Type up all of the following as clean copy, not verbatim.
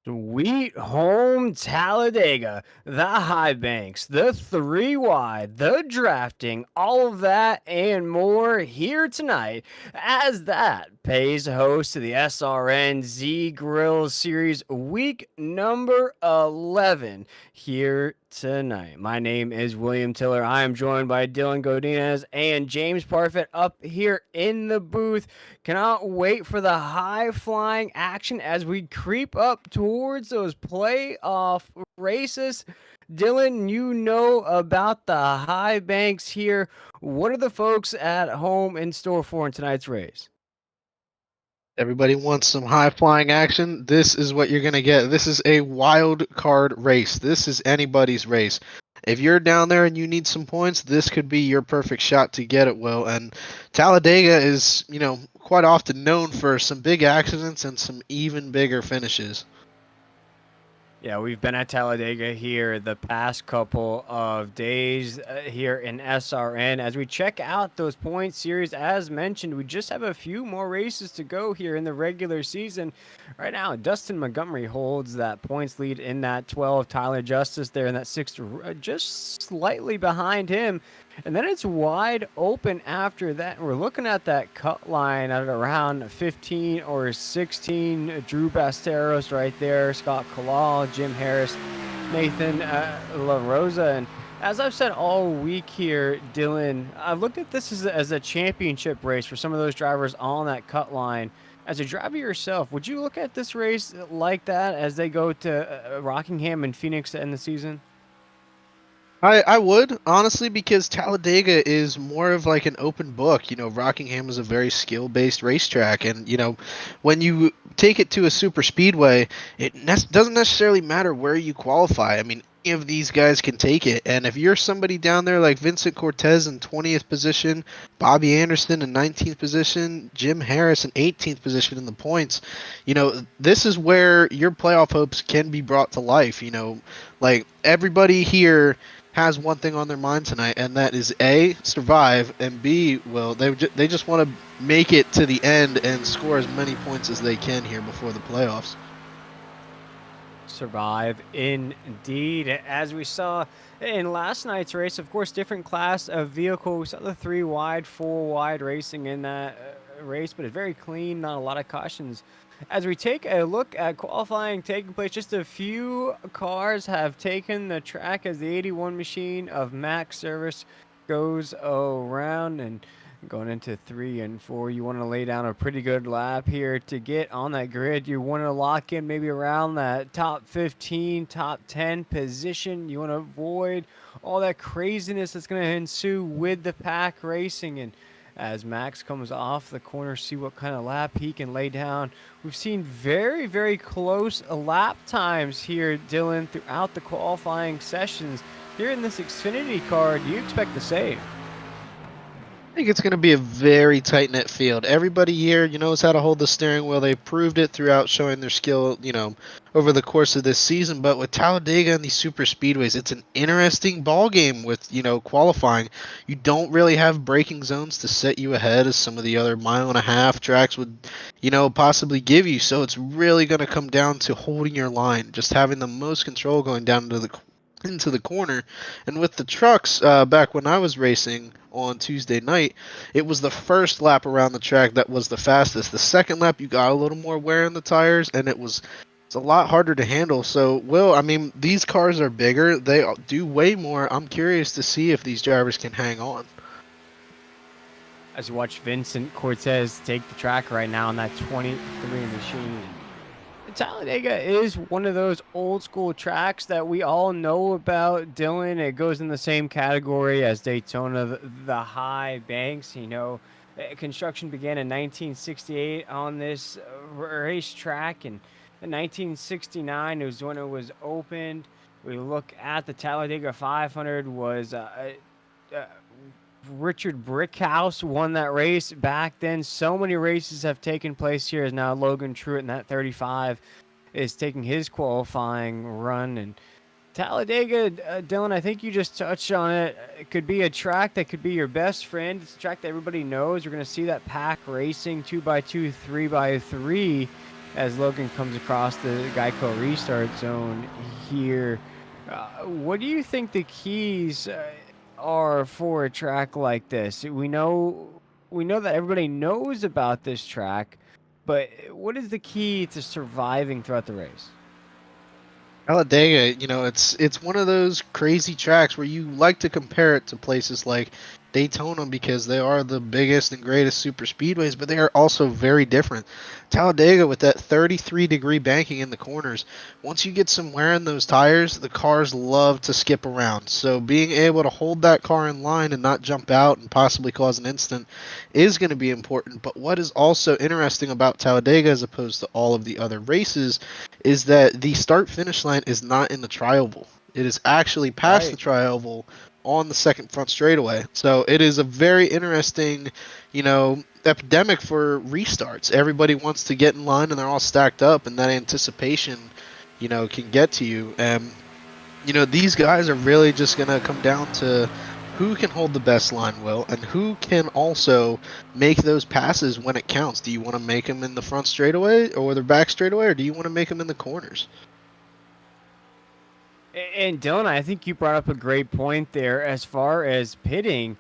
Sweet home Talladega, the high banks, the three wide, the drafting, all of that and more here tonight as that pays host to the SRN Z Grill Series week number 11 here tonight. My name is William Tiller. I am joined by Dylan Godinez and James Parfit up here in the booth. Cannot wait for the high flying action as we creep up towards those playoff races. Dylan, you know about the high banks here. What are the folks at home in store for in tonight's race? Everybody wants some high flying action. This is what you're going to get. This is a wild card race. This is anybody's race. If you're down there and you need some points, this could be your perfect shot to get it, Will. And Talladega is, quite often known for some big accidents and some even bigger finishes. Yeah, we've been at Talladega here the past couple of days here in SRN. As we check out those point series, as mentioned, we just have a few more races to go here in the regular season. Right now, Dustin Montgomery holds that points lead in that 12. Tyler Justice there in that 6, just slightly behind him. And then it's wide open after that. We're looking at that cut line at around 15 or 16. Drew Basteros right there, Scott Kalal, Jim Harris, Nathan La Rosa. And as I've said all week here, Dylan, I've looked at this as a championship race for some of those drivers on that cut line. As a driver yourself, would you look at this race like that as they go to Rockingham and Phoenix to end the season? I would, honestly, because Talladega is more of like an open book. Rockingham is a very skill based racetrack. And, when you take it to a super speedway, doesn't necessarily matter where you qualify. I mean, any of these guys can take it. And if you're somebody down there like Vincent Cortez in 20th position, Bobby Anderson in 19th position, Jim Harris in 18th position in the points, this is where your playoff hopes can be brought to life. Like everybody here has one thing on their mind tonight, and that is A, survive, and B, well, they just want to make it to the end and score as many points as they can here before the playoffs. Survive indeed. As we saw in last night's race, of course, different class of vehicle. We saw the 3 wide, 4 wide racing in that race, but it's very clean, not a lot of cautions. As we take a look at qualifying taking place, just a few cars have taken the track as the 81 machine of max service goes around. And going into 3 and 4, you want to lay down a pretty good lap here to get on that grid. You want to lock in maybe around that top 15, top 10 position. You want to avoid all that craziness that's going to ensue with the pack racing. And as Max comes off the corner, see what kind of lap he can lay down. We've seen very, very close lap times here, Dylan, throughout the qualifying sessions. Here in this Xfinity car, do you expect the same? I think it's going to be a very tight knit field. Everybody here, knows how to hold the steering wheel. They've proved it throughout showing their skill, over the course of this season. But with Talladega and these super speedways, it's an interesting ball game with, qualifying. You don't really have braking zones to set you ahead as some of the other mile-and-a-half tracks would, possibly give you. So it's really going to come down to holding your line, just having the most control going down into the corner. And with the trucks, back when I was racing on Tuesday night, it was the first lap around the track that was the fastest. The second lap, you got a little more wear in the tires, and it's a lot harder to handle. So, Will, I mean, these cars are bigger. They do weigh more. I'm curious to see if these drivers can hang on. As you watch Vincent Cortez take the track right now on that 23 machine. Talladega is one of those old school tracks that we all know about, Dylan. It goes in the same category as Daytona, the high banks. Construction began in 1968 on this racetrack, and in 1969 was when it was opened. We look at the Talladega 500 was Richard Brickhouse won that race back then. So many races have taken place here. As now Logan Truitt in that 35 is taking his qualifying run. And Talladega, Dylan, I think you just touched on it. It could be a track that could be your best friend. It's a track that everybody knows. You're going to see that pack racing 2x2, 3x3. as Logan comes across the Geico restart zone here. What do you think the keys are for a track like this? We know that everybody knows about this track, but what is the key to surviving throughout the race? Talladega, it's one of those crazy tracks where you like to compare it to places like Daytona because they are the biggest and greatest super speedways, but they are also very different. Talladega with that 33-degree banking in the corners, once you get some wear in those tires, the cars love to skip around. So being able to hold that car in line and not jump out and possibly cause an incident is going to be important. But what is also interesting about Talladega as opposed to all of the other races is that the start finish line is not in the trioval. It is actually past the Right. trioval on the second front straightaway. So it is a very interesting, epidemic for restarts. Everybody wants to get in line and they're all stacked up, and that anticipation, can get to you. And these guys are really just going to come down to who can hold the best line, Will, and who can also make those passes when it counts. Do you want to make them in the front straightaway or the back straightaway, or do you want to make them in the corners? And Dylan, I think you brought up a great point there as far as pitting.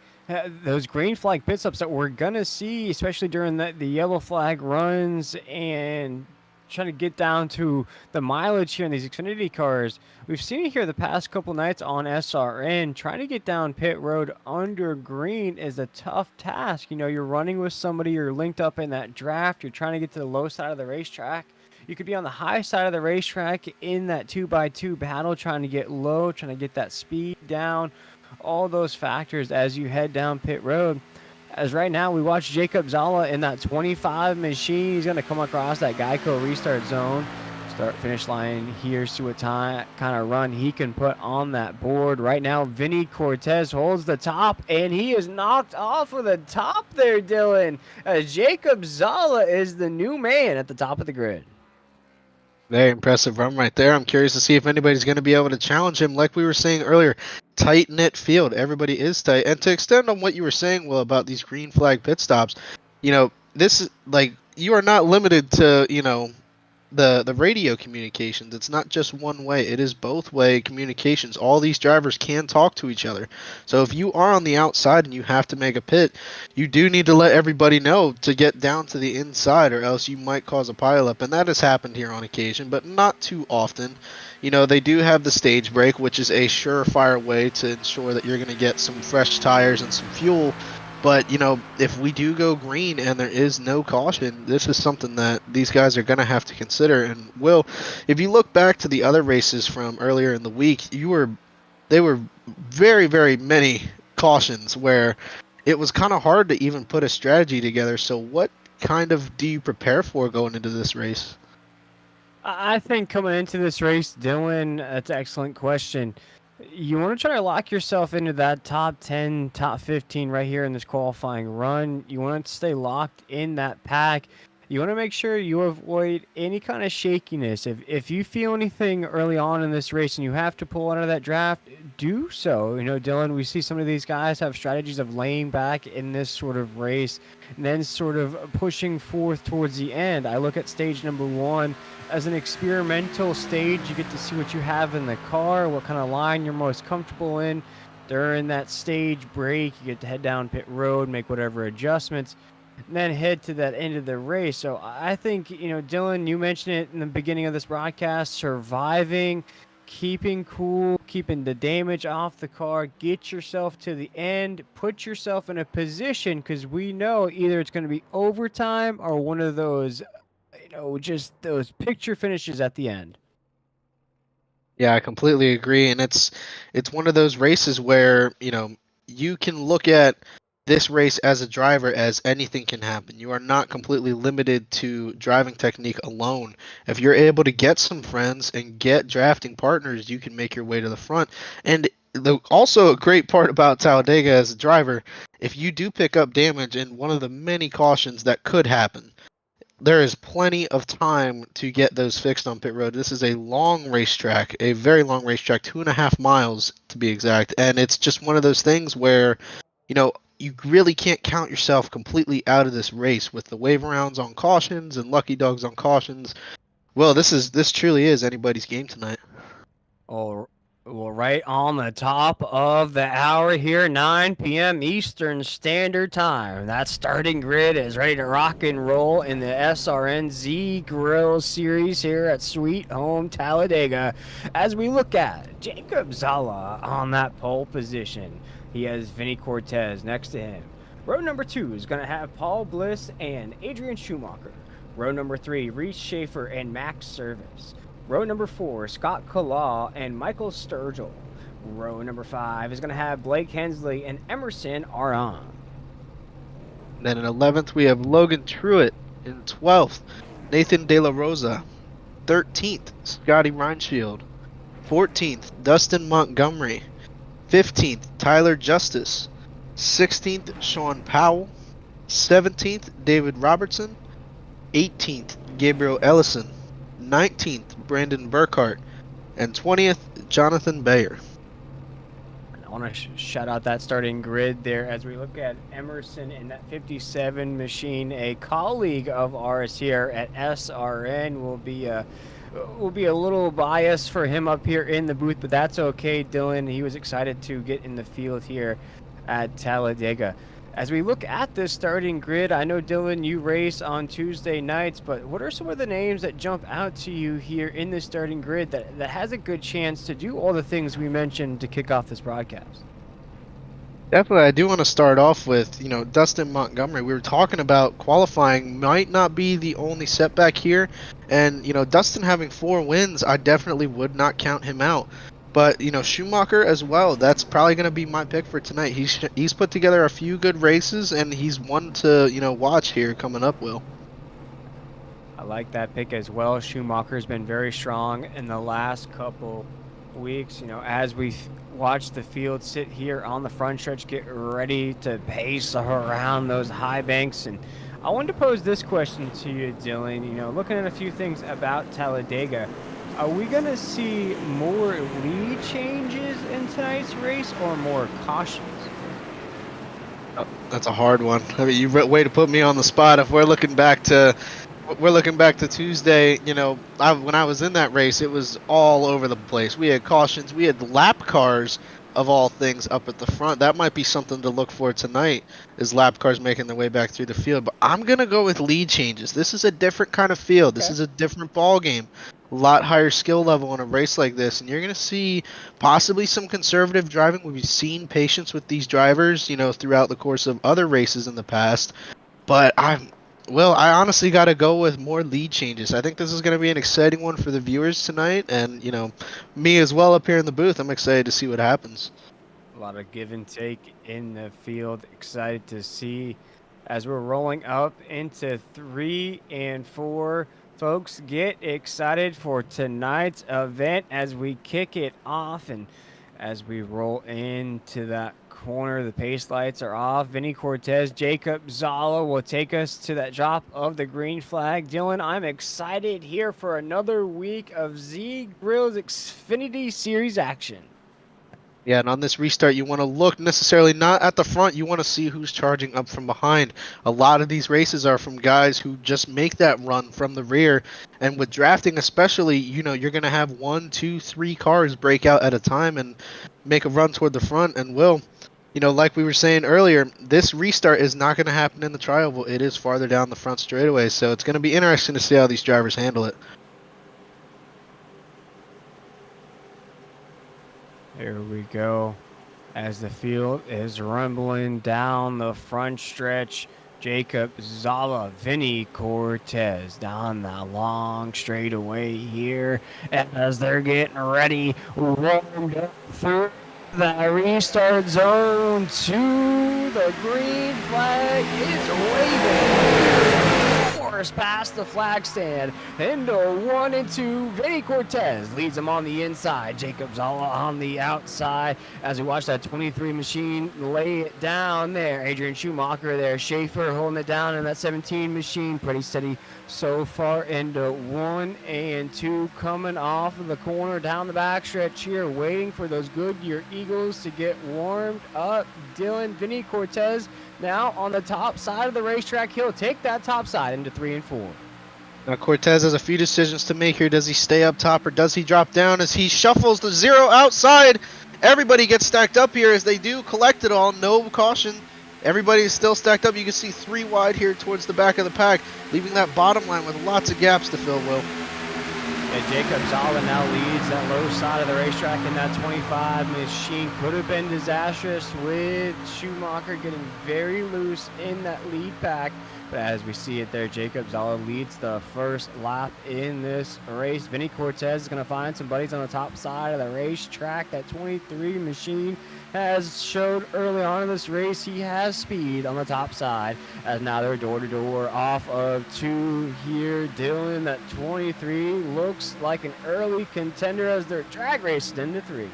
Those green flag pit stops that we're going to see, especially during the yellow flag runs and trying to get down to the mileage here in these Xfinity cars. We've seen it here the past couple nights on SRN. Trying to get down pit road under green is a tough task. You're running with somebody, you're linked up in that draft, you're trying to get to the low side of the racetrack. You could be on the high side of the racetrack in that 2x2 battle, trying to get low, trying to get that speed down, all those factors as you head down pit road. As right now, we watch Jacob Zala in that 25 machine. He's going to come across that Geico restart zone. Start finish line here, see what time kind of run he can put on that board. Right now, Vinny Cortez holds the top, and he is knocked off of the top there, Dylan. Jacob Zala is the new man at the top of the grid. Very impressive run right there. I'm curious to see if anybody's going to be able to challenge him. Like we were saying earlier, tight knit field. Everybody is tight. And to extend on what you were saying, Will, about these green flag pit stops, this is like you are not limited to the radio communications. It's not just one way. It is both way communications. All these drivers can talk to each other. So if you are on the outside and you have to make a pit, you do need to let everybody know to get down to the inside, or else you might cause a pileup. And that has happened here on occasion, but not too often. They do have the stage break, which is a surefire way to ensure that you're going to get some fresh tires and some fuel. But, if we do go green and there is no caution, this is something that these guys are going to have to consider. And, Will, if you look back to the other races from earlier in the week, they were very, very many cautions where it was kind of hard to even put a strategy together. So what kind of do you prepare for going into this race? I think coming into this race, Dylan, that's an excellent question. You want to try to lock yourself into that top 10, top 15 right here in this qualifying run. You want to stay locked in that pack. You want to make sure you avoid any kind of shakiness. If you feel anything early on in this race and you have to pull out of that draft, do so. Dylan, we see some of these guys have strategies of laying back in this sort of race and then sort of pushing forth towards the end. I look at stage number 1 as an experimental stage. You get to see what you have in the car, what kind of line you're most comfortable in. During that stage break, you get to head down pit road, make whatever adjustments, and then head to that end of the race. So I think, Dylan, you mentioned it in the beginning of this broadcast, surviving, keeping cool, keeping the damage off the car, get yourself to the end, put yourself in a position, because we know either it's going to be overtime or one of those, just those picture finishes at the end. Yeah, I completely agree, and it's one of those races where, you can look at this race as a driver as anything can happen. You are not completely limited to driving technique alone. If you're able to get some friends and get drafting partners, you can make your way to the front. And also a great part about Talladega as a driver, if you do pick up damage in one of the many cautions that could happen, there is plenty of time to get those fixed on pit road. This is a long racetrack, a very long racetrack, 2.5 miles to be exact. And it's just one of those things where, you know, you really can't count yourself completely out of this race with the wave arounds on cautions and lucky dogs on cautions. Well, this truly is anybody's game tonight. Oh, well, right on the top of the hour here, 9 p.m. Eastern Standard Time. That starting grid is ready to rock and roll in the SRN Z Grill Series here at Sweet Home Talladega. As we look at Jacob Zala on that pole position, he has Vinny Cortez next to him. Row number 2 is going to have Paul Bliss and Adrian Schumacher. Row number 3, Reese Schaefer and Max Service. Row number 4, Scott Kalaw and Michael Sturgill. Row number 5 is going to have Blake Hensley and Emerson Aron. Then in 11th, we have Logan Truitt. In 12th, Nathan De La Rosa. 13th, Scotty Reinshield. 14th, Dustin Montgomery. 15th, Tyler Justice. 16th, Sean Powell. 17th, David Robertson. 18th, Gabriel Ellison. 19th, Brandon Burkhart. And 20th, Jonathan Bayer. I want to shout out that starting grid there as we look at Emerson in that 57 machine. A colleague of ours here at SRN will be a little biased for him up here in the booth, but that's okay, Dylan. He was excited to get in the field here at Talladega. As we look at this starting grid, I know, Dylan, you race on Tuesday nights, but what are some of the names that jump out to you here in this starting grid that has a good chance to do all the things we mentioned to kick off this broadcast? Definitely, I do want to start off with, Dustin Montgomery. We were talking about qualifying might not be the only setback here. And, Dustin having 4 wins, I definitely would not count him out. But, Schumacher as well, that's probably going to be my pick for tonight. He's put together a few good races, and he's one to, watch here coming up, Will. I like that pick as well. Schumacher's been very strong in the last couple weeks, as we watch the field sit here on the front stretch, get ready to pace around those high banks. And I wanted to pose this question to you, Dylan. Looking at a few things about Talladega, are we going to see more lead changes in tonight's race or more cautions? Oh, that's a hard one. I mean, way to put me on the spot. If we're looking back to Tuesday, when I was in that race, it was all over the place. We had cautions, we had lap cars of all things up at the front. That might be something to look for tonight, is lap cars making their way back through the field. But I'm going to go with lead changes. This is a different kind of field. This is a different ball game. A lot higher skill level in a race like this, and you're going to see possibly some conservative driving. We've seen patience with these drivers, throughout the course of other races in the past. But I honestly got to go with more lead changes. I think this is going to be an exciting one for the viewers tonight, and me as well up here in the booth. I'm excited to see what happens. A lot of give and take in the field. Excited to see as we're rolling up into 3 and 4. Folks, get excited for tonight's event as we kick it off, and as we roll into that corner, the pace lights are off. Vinny Cortez, Jacob Zala will take us to that drop of the green flag. Dylan, I'm excited here for another week of Z Grill's Xfinity Series action. Yeah, and on this restart, you want to look necessarily not at the front. You want to see who's charging up from behind. A lot of these races are from guys who just make that run from the rear. And with drafting especially, you're going to have 1, 2, 3 cars break out at a time and make a run toward the front. And like we were saying earlier, this restart is not going to happen in the trioval. It is farther down the front straightaway. So it's going to be interesting to see how these drivers handle it. Here we go. As the field is rumbling down the front stretch, Jacob Zala, Vinny Cortez down that long straightaway here as they're getting ready, warmed up through the restart zone to the green flag is waving. first past the flag stand. Into 1 and 2. Vinny Cortez leads him on the inside. Jacobs all on the outside as we watch that 23 machine lay it down there. Adrian Schumacher there. Schaefer holding it down in that 17 machine. Pretty steady so far into 1 and 2. Coming off of the corner down the backstretch here. Waiting for those Goodyear Eagles to get warmed up. Dylan, Vinny Cortez now on the top side of the racetrack. He'll take that top side into 3 and 4. Now Cortez has a few decisions to make here. Does he stay up top or does he drop down as he shuffles the 0 outside? Everybody gets stacked up here as they do collect it all. No caution. Everybody is still stacked up. You can see 3 wide here towards the back of the pack, leaving that bottom line with lots of gaps to fill, Will. And Jacob Zolla now leads that low side of the racetrack in that 25 machine. Could have been disastrous with Schumacher getting very loose in that lead pack. But as we see it there, Jacob Zolla leads the first lap in this race. Vinny Cortez is going to find some buddies on the top side of the racetrack. That 23 machine has showed early on in this race he has speed on the top side, as now they're door-to-door off of 2 here. Dylan, that 23 looks like an early contender as they're drag racing into 3.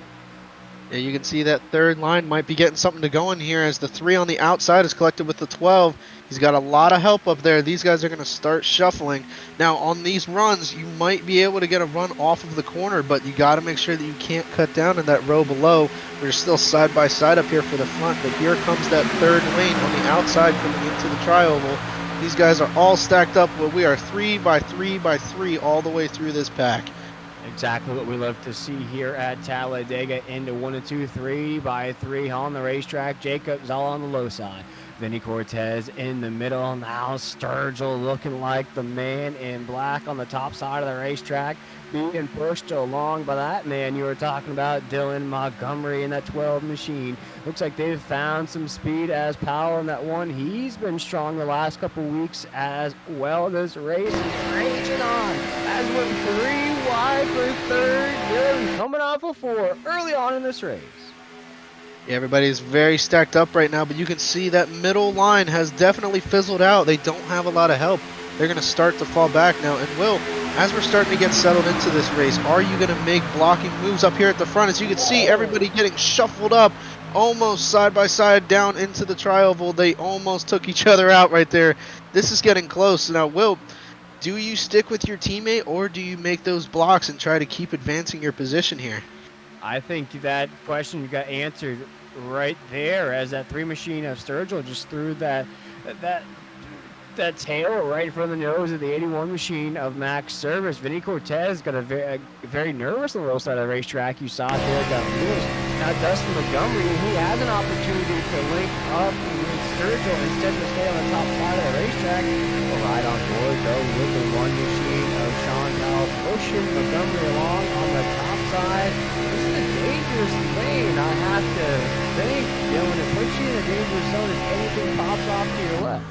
Yeah, you can see that third line might be getting something to go in here as the 3 on the outside is collected with the 12. He's got a lot of help up there. These guys are going to start shuffling. Now, on these runs, you might be able to get a run off of the corner, but you got to make sure that you can't cut down in that row below. We're still side by side up here for the front, but here comes that third lane on the outside coming into the tri-oval. These guys are all stacked up. Well, we are 3 by 3 by 3 all the way through this pack. Exactly what we love to see here at Talladega. Into 1 and 2, 3 by 3 on the racetrack. Jacobs all on the low side. Vinny Cortez in the middle. Now Sturgill looking like the man in black on the top side of the racetrack, being pushed along by that man you were talking about, Dylan Montgomery in that 12 machine. Looks like they've found some speed as Powell in that one. He's been strong the last couple weeks as well. This race is raging on as we're 3 wide for third. Dylan coming off of 4 early on in this race. Yeah, everybody's very stacked up right now, but you can see that middle line has definitely fizzled out. They don't have a lot of help. They're going to start to fall back now. And Will, as we're starting to get settled into this race, are you going to make blocking moves up here at the front? As you can see, everybody getting shuffled up almost side by side down into the tri-oval. They almost took each other out right there. This is getting close. Now, Will, do you stick with your teammate or do you make those blocks and try to keep advancing your position here? I think that question got answered right there as that 3 machine of Sturgill just threw that tail right in front of the nose of the 81 machine of Max Service. Vinny Cortez got a very nervous on the low side of the racetrack. You saw it there, got loose. Now Dustin Montgomery, he has an opportunity to link up with Sturgill instead of stay on the top side of the racetrack. We'll ride on board though with the 1 machine of Sean Powell pushing Montgomery along on the top side. This is a dangerous lane, I have to think. Dylan, it puts you in a dangerous zone if anything pops off to your left.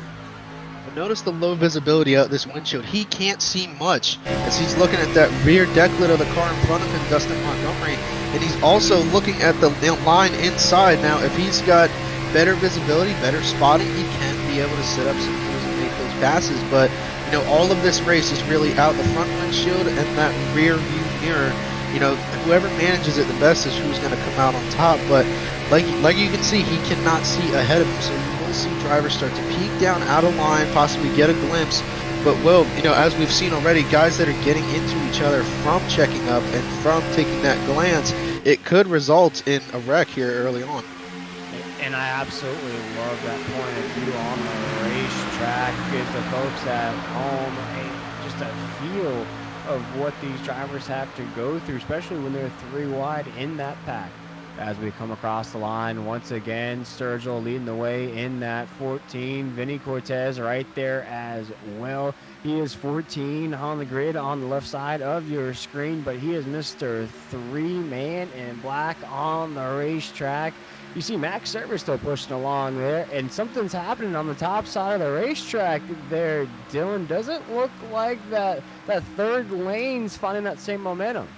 But notice the low visibility out this windshield. He can't see much as he's looking at that rear deck lid of the car in front of him, Dustin Montgomery, and he's also looking at the line inside. Now, if he's got better visibility, better spotting, he can be able to set up some moves and make those passes. But, you know, all of this race is really out the front windshield and that rear view mirror. You know, whoever manages it the best is who's going to come out on top. But like you can see, he cannot see ahead of him. So you will see drivers start to peek down out of line, possibly get a glimpse. But Will, you know, as we've seen already, guys that are getting into each other from checking up and from taking that glance, it could result in a wreck here early on. And I absolutely love that point of view on the racetrack. Gives the folks at home just a feel of what these drivers have to go through, especially when they're 3 wide in that pack. As we come across the line, once again, Sturgill leading the way in that 14. Vinny Cortez right there as well. He is 14 on the grid on the left side of your screen, but he is Mr. 3-man in black on the racetrack. You see Max Service still pushing along there, and something's happening on the top side of the racetrack there, Dylan. Doesn't look like that third lane's finding that same momentum.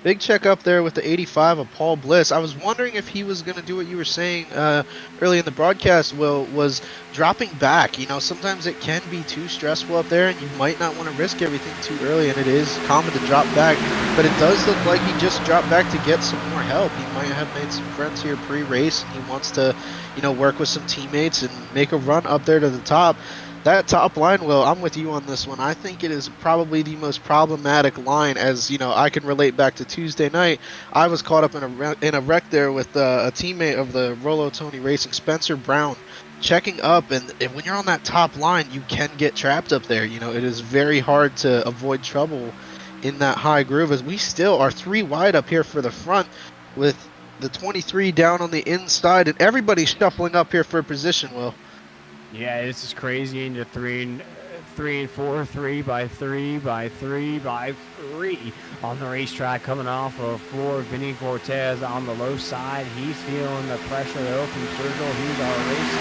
Big check up there with the 85 of Paul Bliss. I was wondering if he was going to do what you were saying early in the broadcast, Will, was dropping back. You know, sometimes it can be too stressful up there, and you might not want to risk everything too early, and it is common to drop back. But it does look like he just dropped back to get some more help. He might have made some friends here pre-race, and he wants to, you know, work with some teammates and make a run up there to the top. That top line, Will, I'm with you on this one. I think it is probably the most problematic line, as you know. I can relate back to Tuesday night. I was caught up in a wreck there with a teammate of the Rolo Tony Racing, Spencer Brown, checking up, and when you're on that top line, you can get trapped up there. You know, it is very hard to avoid trouble in that high groove, as we still are 3 wide up here for the front, with the 23 down on the inside, and everybody's shuffling up here for position, Will. Yeah, this is crazy into three and four, 3x3x3x3 on the racetrack, coming off of floor. Vinny Cortez on the low side. He's feeling the pressure though from Sergio. He's our race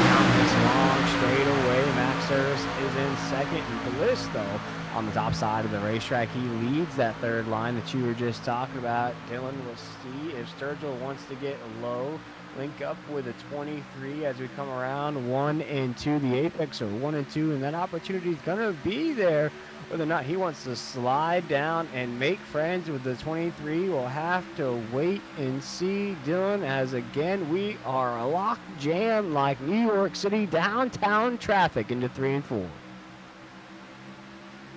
down this long straightaway. Max Service is in second, and Bliss though on the top side of the racetrack. He leads that third line that you were just talking about. Dylan will see if Sturgill wants to get low, link up with a 23 as we come around 1 and 2, the apex, or 1 and 2, and that opportunity is gonna be there. Whether or not he wants to slide down and make friends with the 23, we'll have to wait and see. Dylan, as again we are locked jammed like New York City downtown traffic into 3 and 4.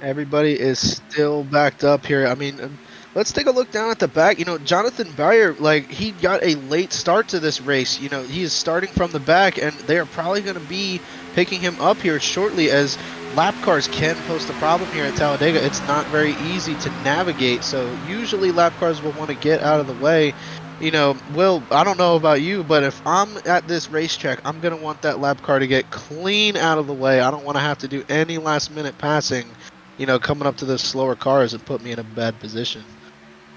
Everybody is still backed up here. I mean, let's take a look down at the back. You know, Jonathan Bayer, like, he got a late start to this race. You know, he is starting from the back, and they are probably going to be picking him up here shortly, as lap cars can pose a problem here at Talladega. It's not very easy to navigate, so usually lap cars will want to get out of the way. You know, Will, I don't know about you, but if I'm at this racetrack, I'm going to want that lap car to get clean out of the way. I don't want to have to do any last-minute passing, you know, coming up to the slower cars and put me in a bad position.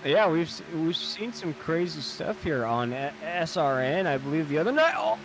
Yeah, we've seen some crazy stuff here on SRN, I believe, the other night. Oh,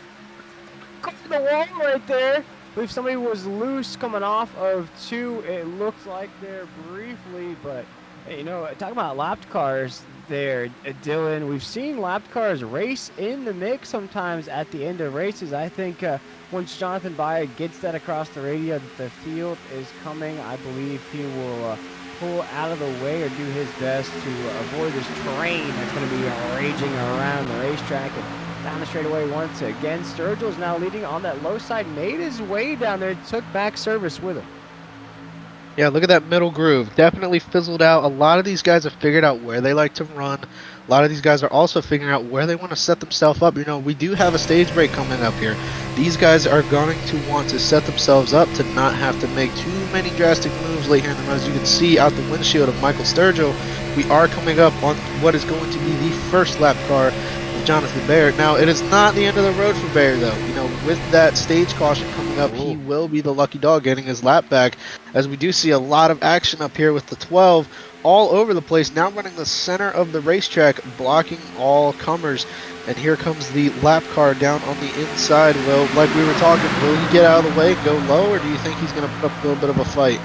caught the wall right there. I believe somebody was loose coming off of 2. It looks like there briefly, but hey, you know, talking about lapped cars there, Dylan, we've seen lapped cars race in the mix sometimes at the end of races. I think once Jonathan Bayer gets that across the radio that the field is coming, I believe he will pull out of the way or do his best to avoid this train that's going to be raging around the racetrack and down the straightaway once again. Sturgill is now leading on that low side, made his way down there, took back service with him. Yeah, look at that middle groove. Definitely fizzled out. A lot of these guys have figured out where they like to run. A lot of these guys are also figuring out where they want to set themselves up. You know, we do have a stage break coming up here. These guys are going to want to set themselves up to not have to make too many drastic moves late here in the run. As you can see out the windshield of Michael Sturgill, we are coming up on what is going to be the first lap car of Jonathan Bayer. Now, it is not the end of the road for Bayer, though. You know, with that stage caution coming up, he will be the lucky dog getting his lap back, as we do see a lot of action up here with the 12 all over the place, now running the center of the racetrack, blocking all comers. And here comes the lap car down on the inside. Well, like we were talking, will he get out of the way and go low, or do you think he's going to put up a little bit of a fight?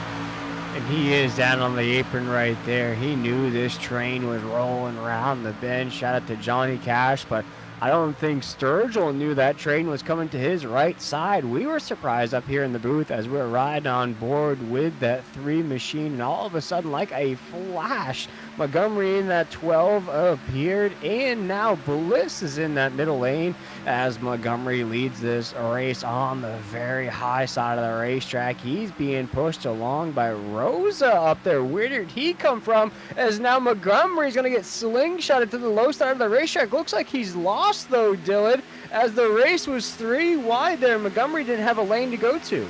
And he is down on the apron right there. He knew this train was rolling around the bend. Shout out to Johnny Cash, but I don't think Sturgill knew that train was coming to his right side. We were surprised up here in the booth as we were riding on board with that 3 machine, and all of a sudden, like a flash, Montgomery in that 12 appeared, and now Bliss is in that middle lane as Montgomery leads this race on the very high side of the racetrack. He's being pushed along by Rosa up there. Where did he come from? As now Montgomery's going to get slingshotted to the low side of the racetrack. Looks like he's lost though, Dylan, as the race was 3 wide there. Montgomery didn't have a lane to go to.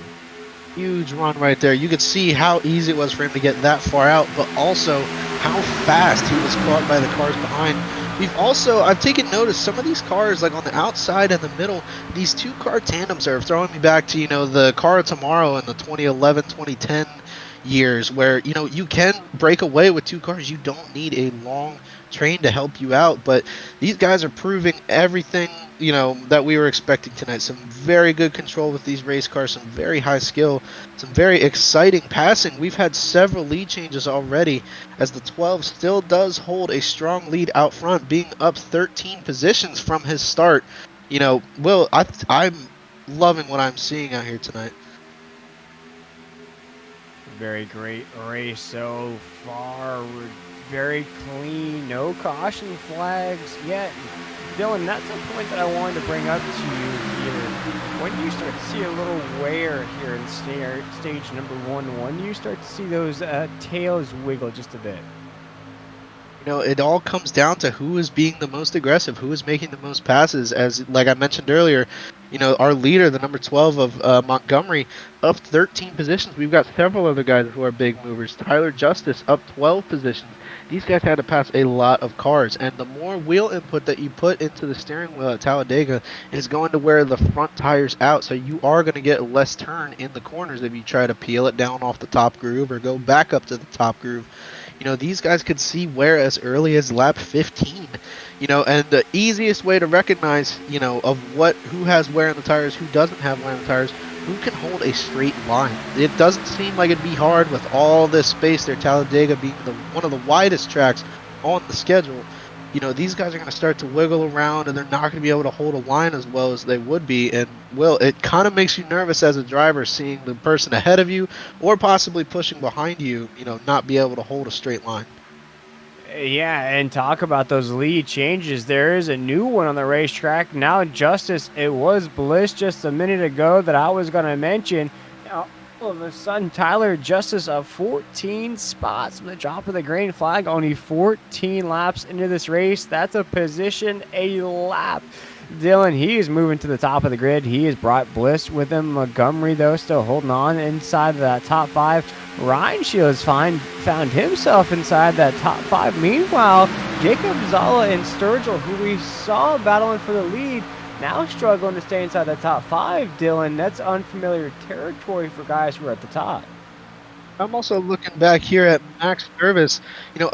Huge run right there. You could see how easy it was for him to get that far out, but also how fast he was caught by the cars behind. I've taken notice, some of these cars, like on the outside and the middle, these 2-car tandems are throwing me back to, you know, the car of tomorrow in the 2011, 2010 years, where, you know, you can break away with 2 cars. You don't need a long train to help you out, but these guys are proving everything that we were expecting tonight. Some very good control with these race cars, some very high skill, some very exciting passing. We've had several lead changes already, as the 12 still does hold a strong lead out front, being up 13 positions from his start. Will, I'm loving what I'm seeing out here tonight. Very great race so far. We're very clean, no caution flags yet. Dylan, that's a point that I wanted to bring up to you here. When do you start to see a little wear here in stage number 1? When do you start to see those tails wiggle just a bit? It all comes down to who is being the most aggressive, who is making the most passes. As like I mentioned earlier, our leader, the number 12 of Montgomery, up 13 positions. We've got several other guys who are big movers. Tyler Justice up 12 positions. These guys had to pass a lot of cars, and the more wheel input that you put into the steering wheel at Talladega is going to wear the front tires out, so you are going to get less turn in the corners if you try to peel it down off the top groove or go back up to the top groove. These guys could see wear as early as lap 15. And the easiest way to recognize, of who has wear in the tires, who doesn't have wear in the tires, who can hold a straight line. It doesn't seem like it'd be hard with all this space there, Talladega being one of the widest tracks on the schedule. These guys are going to start to wiggle around, and they're not going to be able to hold a line as well as they would be. And, it kind of makes you nervous as a driver seeing the person ahead of you or possibly pushing behind you, not be able to hold a straight line. Yeah, and talk about those lead changes. There is a new one on the racetrack. Now, Justice, it was Bliss just a minute ago that I was going to mention. Now, all of a sudden, Tyler Justice up 14 spots from the drop of the green flag, only 14 laps into this race. That's a position, a lap. Dylan, he is moving to the top of the grid. He has brought Bliss with him. Montgomery, though, still holding on inside of that top 5. Ryan Shields found himself inside that top 5. Meanwhile, Jacob Zala and Sturgill, who we saw battling for the lead, now struggling to stay inside the top 5, Dylan. That's unfamiliar territory for guys who are at the top. I'm also looking back here at Max Nervous.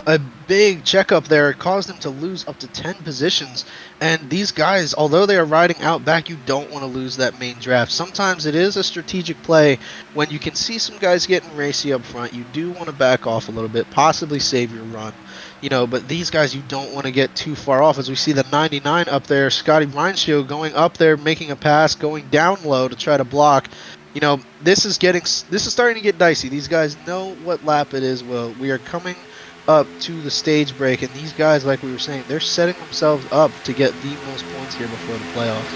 A big checkup there caused him to lose up to 10 positions. And these guys, although they are riding out back, you don't want to lose that main draft. Sometimes it is a strategic play when you can see some guys getting racy up front. You do want to back off a little bit, possibly save your run. But these guys, you don't want to get too far off. As we see the 99 up there, Scotty Reinshield going up there, making a pass, going down low to try to block. This is starting to get dicey. These guys know what lap it is. Well, we are coming up to the stage break, and these guys, like we were saying, they're setting themselves up to get the most points here before the playoffs.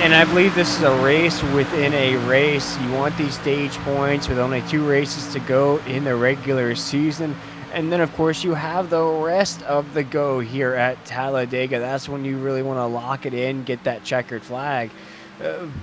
And I believe this is a race within a race. You want these stage points with only 2 races to go in the regular season. And then, of course, you have the rest of the go here at Talladega. That's when you really want to lock it in, get that checkered flag.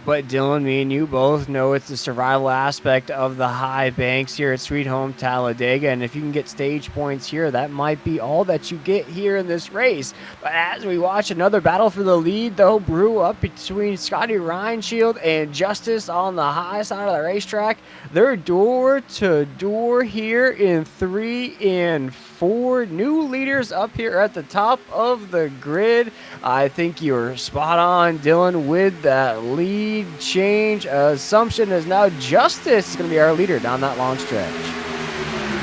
But Dylan, me and you both know it's the survival aspect of the high banks here at Sweet Home Talladega, and if you can get stage points here, that might be all that you get here in this race. But as we watch another battle for the lead, though, brew up between Scotty Reinshield and Justice on the high side of the racetrack. They're door to door here in 3 and 4. New leaders up here at the top of the grid. I think you're spot on, Dylan, with that lead change. Assumption is now Justice is going to be our leader down that long stretch.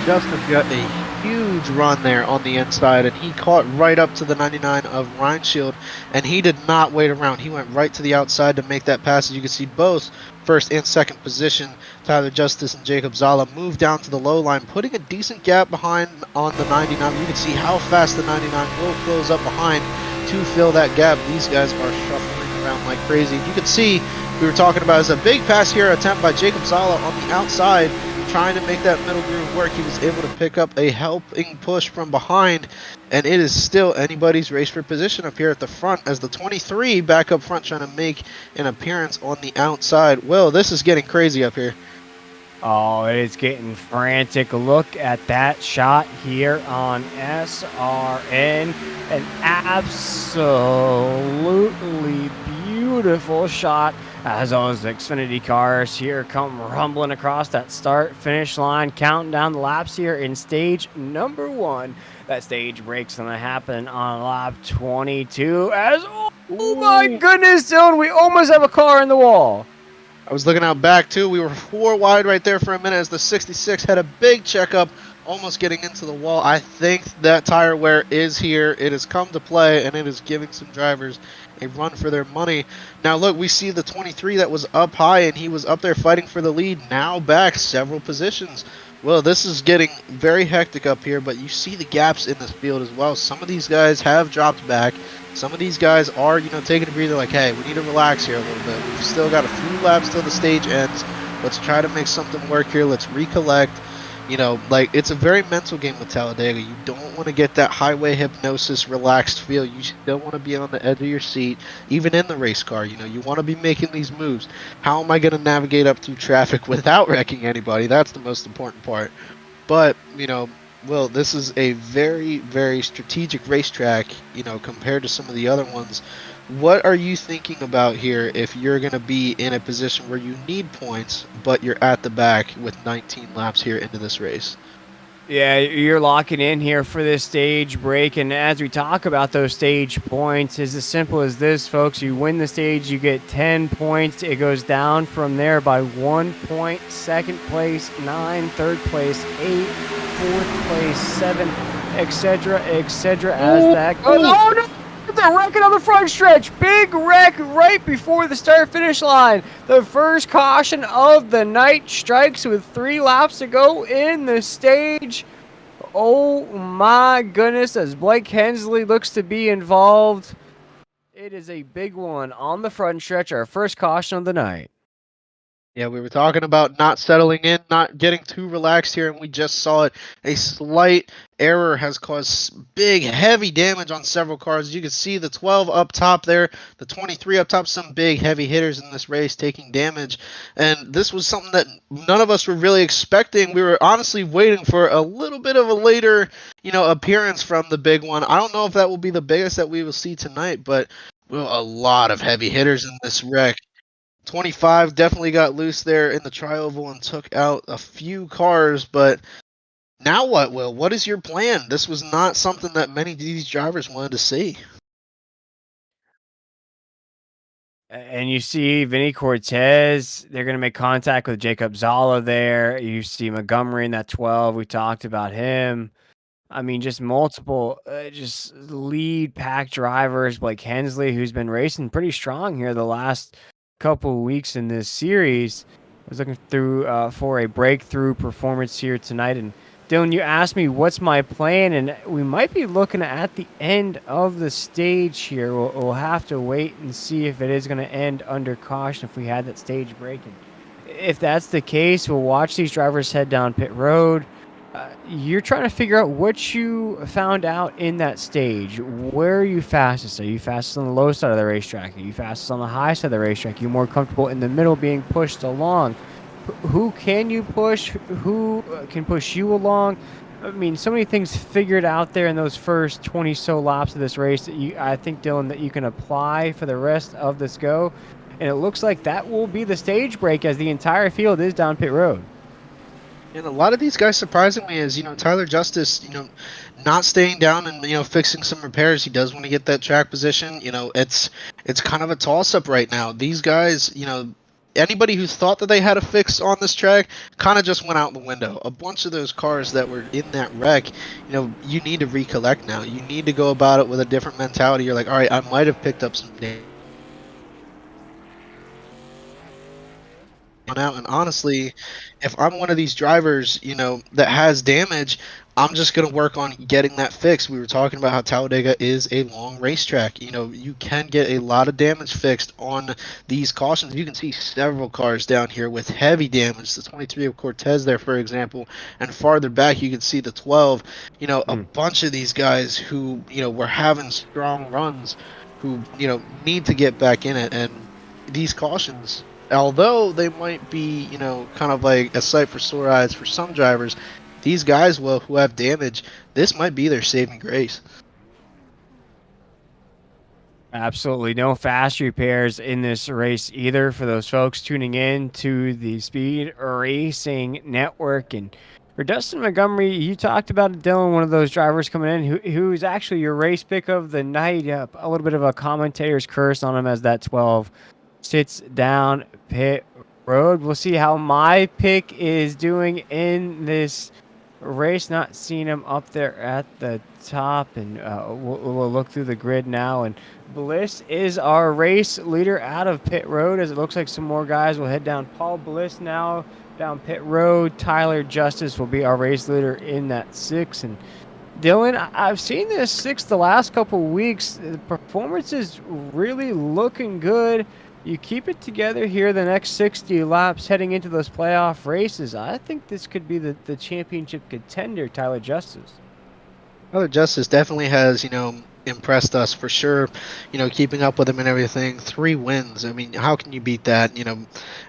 Justice got a huge run there on the inside, and he caught right up to the 99 of Reinshield, and he did not wait around. He went right to the outside to make that pass. As you can see, both first and second position, Tyler Justice and Jacob Zala moved down to the low line, putting a decent gap behind on the 99. You can see how fast the 99 will close up behind to fill that gap. These guys are shuffling around like crazy. You can see, we were talking about, is a big pass here attempt by Jacob Zala on the outside, trying to make that middle groove work. He was able to pick up a helping push from behind, and it is still anybody's race for position up here at the front, as the 23 back up front trying to make an appearance on the outside. Well, this is getting crazy up here. Oh, it's getting frantic. Look at that shot here on SRN. An absolutely beautiful shot as those Xfinity cars here come rumbling across that start-finish line, counting down the laps here in stage number 1. That stage break's going to happen on lap 22 as... Oh my Ooh. goodness, Dylan, we almost have a car in the wall. I was looking out back too. We were 4 wide right there for a minute as the 66 had a big checkup, almost getting into the wall. I think that tire wear is here. It has come to play, and it is giving some drivers a run for their money. Now, look, we see the 23 that was up high, and he was up there fighting for the lead, now back several positions. Well, this is getting very hectic up here, but you see the gaps in this field as well. Some of these guys have dropped back. Some of these guys are, taking a breather like, hey, we need to relax here a little bit. We've still got a few laps till the stage ends. Let's try to make something work here. Let's recollect. Like, it's a very mental game with Talladega. You don't want to get that highway hypnosis, relaxed feel. You still want to be on the edge of your seat, even in the race car. You want to be making these moves. How am I going to navigate up through traffic without wrecking anybody? That's the most important part. But, well, this is a very, very strategic racetrack, compared to some of the other ones. What are you thinking about here if you're going to be in a position where you need points, but you're at the back with 19 laps here into this race? Yeah, you're locking in here for this stage break. And as we talk about those stage points, it's as simple as this, folks. You win the stage, you get 10 points. It goes down from there by 1 point. Second place, 9. Third place, 8. Fourth place, 7, etc., etc. As that goes. Oh no! It's a wreck on the front stretch. Big wreck right before the start finish line. The first caution of the night strikes with 3 laps to go in the stage. Oh my goodness, as Blake Hensley looks to be involved. It is a big one on the front stretch, our first caution of the night. Yeah, we were talking about not settling in, not getting too relaxed here, and we just saw it. A slight error has caused big, heavy damage on several cars. You can see the 12 up top there, the 23 up top, some big, heavy hitters in this race taking damage. And this was something that none of us were really expecting. We were honestly waiting for a little bit of a later, appearance from the big one. I don't know if that will be the biggest that we will see tonight, but well, a lot of heavy hitters in this wreck. 25 definitely got loose there in the tri-oval and took out a few cars, but now what, Will? What is your plan? This was not something that many of these drivers wanted to see. And you see Vinny Cortez, they're going to make contact with Jacob Zala there. You see Montgomery in that 12. We talked about him. I mean, just multiple, just lead pack drivers like Hensley, who's been racing pretty strong here the last couple of weeks in this series. I was looking through for a breakthrough performance here tonight. And Dylan, you asked me what's my plan, and we might be looking at the end of the stage here. We'll have to wait and see if it is going to end under caution if we had that stage break. And if that's the case, we'll watch these drivers head down pit road. You're trying to figure out what you found out in that stage. Where are you fastest? Are you fastest on the low side of the racetrack? Are you fastest on the high side of the racetrack? Are you more comfortable in the middle being pushed along? Who can you push? Who can push you along? I mean, so many things figured out there in those first 20 so laps of this race that I think, Dylan, that you can apply for the rest of this go. And it looks like that will be the stage break as the entire field is down pit road. And a lot of these guys, surprisingly, is Tyler Justice, not staying down and fixing some repairs. He does want to get that track position. It's kind of a toss up right now. These guys, anybody who thought that they had a fix on this track kind of just went out the window. A bunch of those cars that were in that wreck, you need to recollect now. You need to go about it with a different mentality. You're like, all right, I might have picked up some damage out, and honestly, if I'm one of these drivers that has damage, I'm just going to work on getting that fixed. We were talking about how Talladega is a long racetrack. You can get a lot of damage fixed on these cautions. You can see several cars down here with heavy damage. The 23 of Cortez there, for example, and farther back you can see the 12. A bunch of these guys who were having strong runs, who need to get back in it. And these cautions, although they might be, kind of like a sight for sore eyes for some drivers, these guys, well, who have damage, this might be their saving grace. Absolutely no fast repairs in this race either for those folks tuning in to the Speed Racing Network. And For Dustin Montgomery, you talked about Dylan, one of those drivers coming in who's actually your race pick of the night. A little bit of a commentator's curse on him as that 12 sits down pit road. We'll see how my pick is doing in this race. Not seeing him up there at the top, and we'll look through the grid now. And Bliss is our race leader out of pit road, as it looks like some more guys will head down. Paul Bliss now down pit road. Tyler Justice will be our race leader in that 6. And Dylan, I've seen this 6 the last couple weeks. The performance is really looking good. You keep it together here the next 60 laps heading into those playoff races. I think this could be the championship contender, Tyler Justice. Tyler Justice definitely has, impressed us for sure. Keeping up with him and everything. 3 wins. I mean, how can you beat that?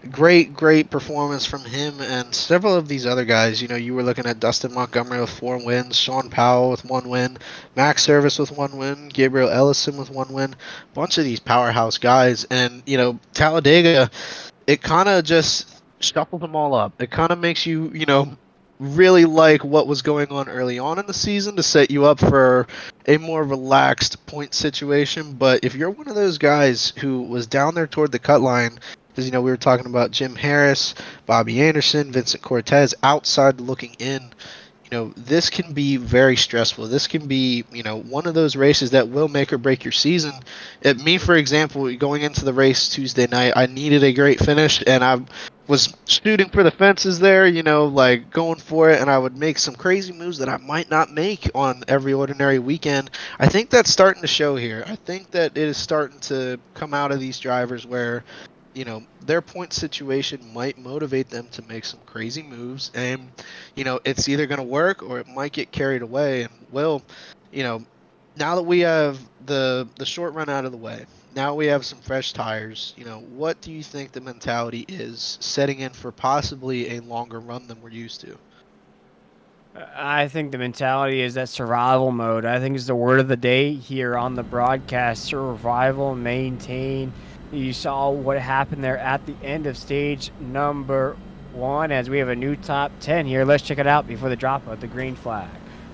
Great performance from him and several of these other guys. You were looking at Dustin Montgomery with 4 wins, Sean Powell with 1 win, Max Service with 1 win, Gabriel Ellison with 1 win. A bunch of these powerhouse guys. And, Talladega, it kind of just shuffles them all up. It kind of makes you, really like what was going on early on in the season to set you up for a more relaxed point situation. But if you're one of those guys who was down there toward the cut line, because we were talking about Jim Harris, Bobby Anderson, Vincent Cortez outside looking in, this can be very stressful. This can be, one of those races that will make or break your season. Me, for example, going into the race Tuesday night, I needed a great finish, and I was shooting for the fences there, like going for it, and I would make some crazy moves that I might not make on every ordinary weekend. I think that's starting to show here. I think that it is starting to come out of these drivers where, their point situation might motivate them to make some crazy moves, and, it's either going to work or it might get carried away. And, now that we have the short run out of the way, now we have some fresh tires, what do you think the mentality is setting in for possibly a longer run than we're used to? I think the mentality is that survival mode. I think is the word of the day here on the broadcast. Survival, maintain. You saw what happened there at the end of stage number 1 as we have a new top 10 here. Let's check it out before the drop of the green flag.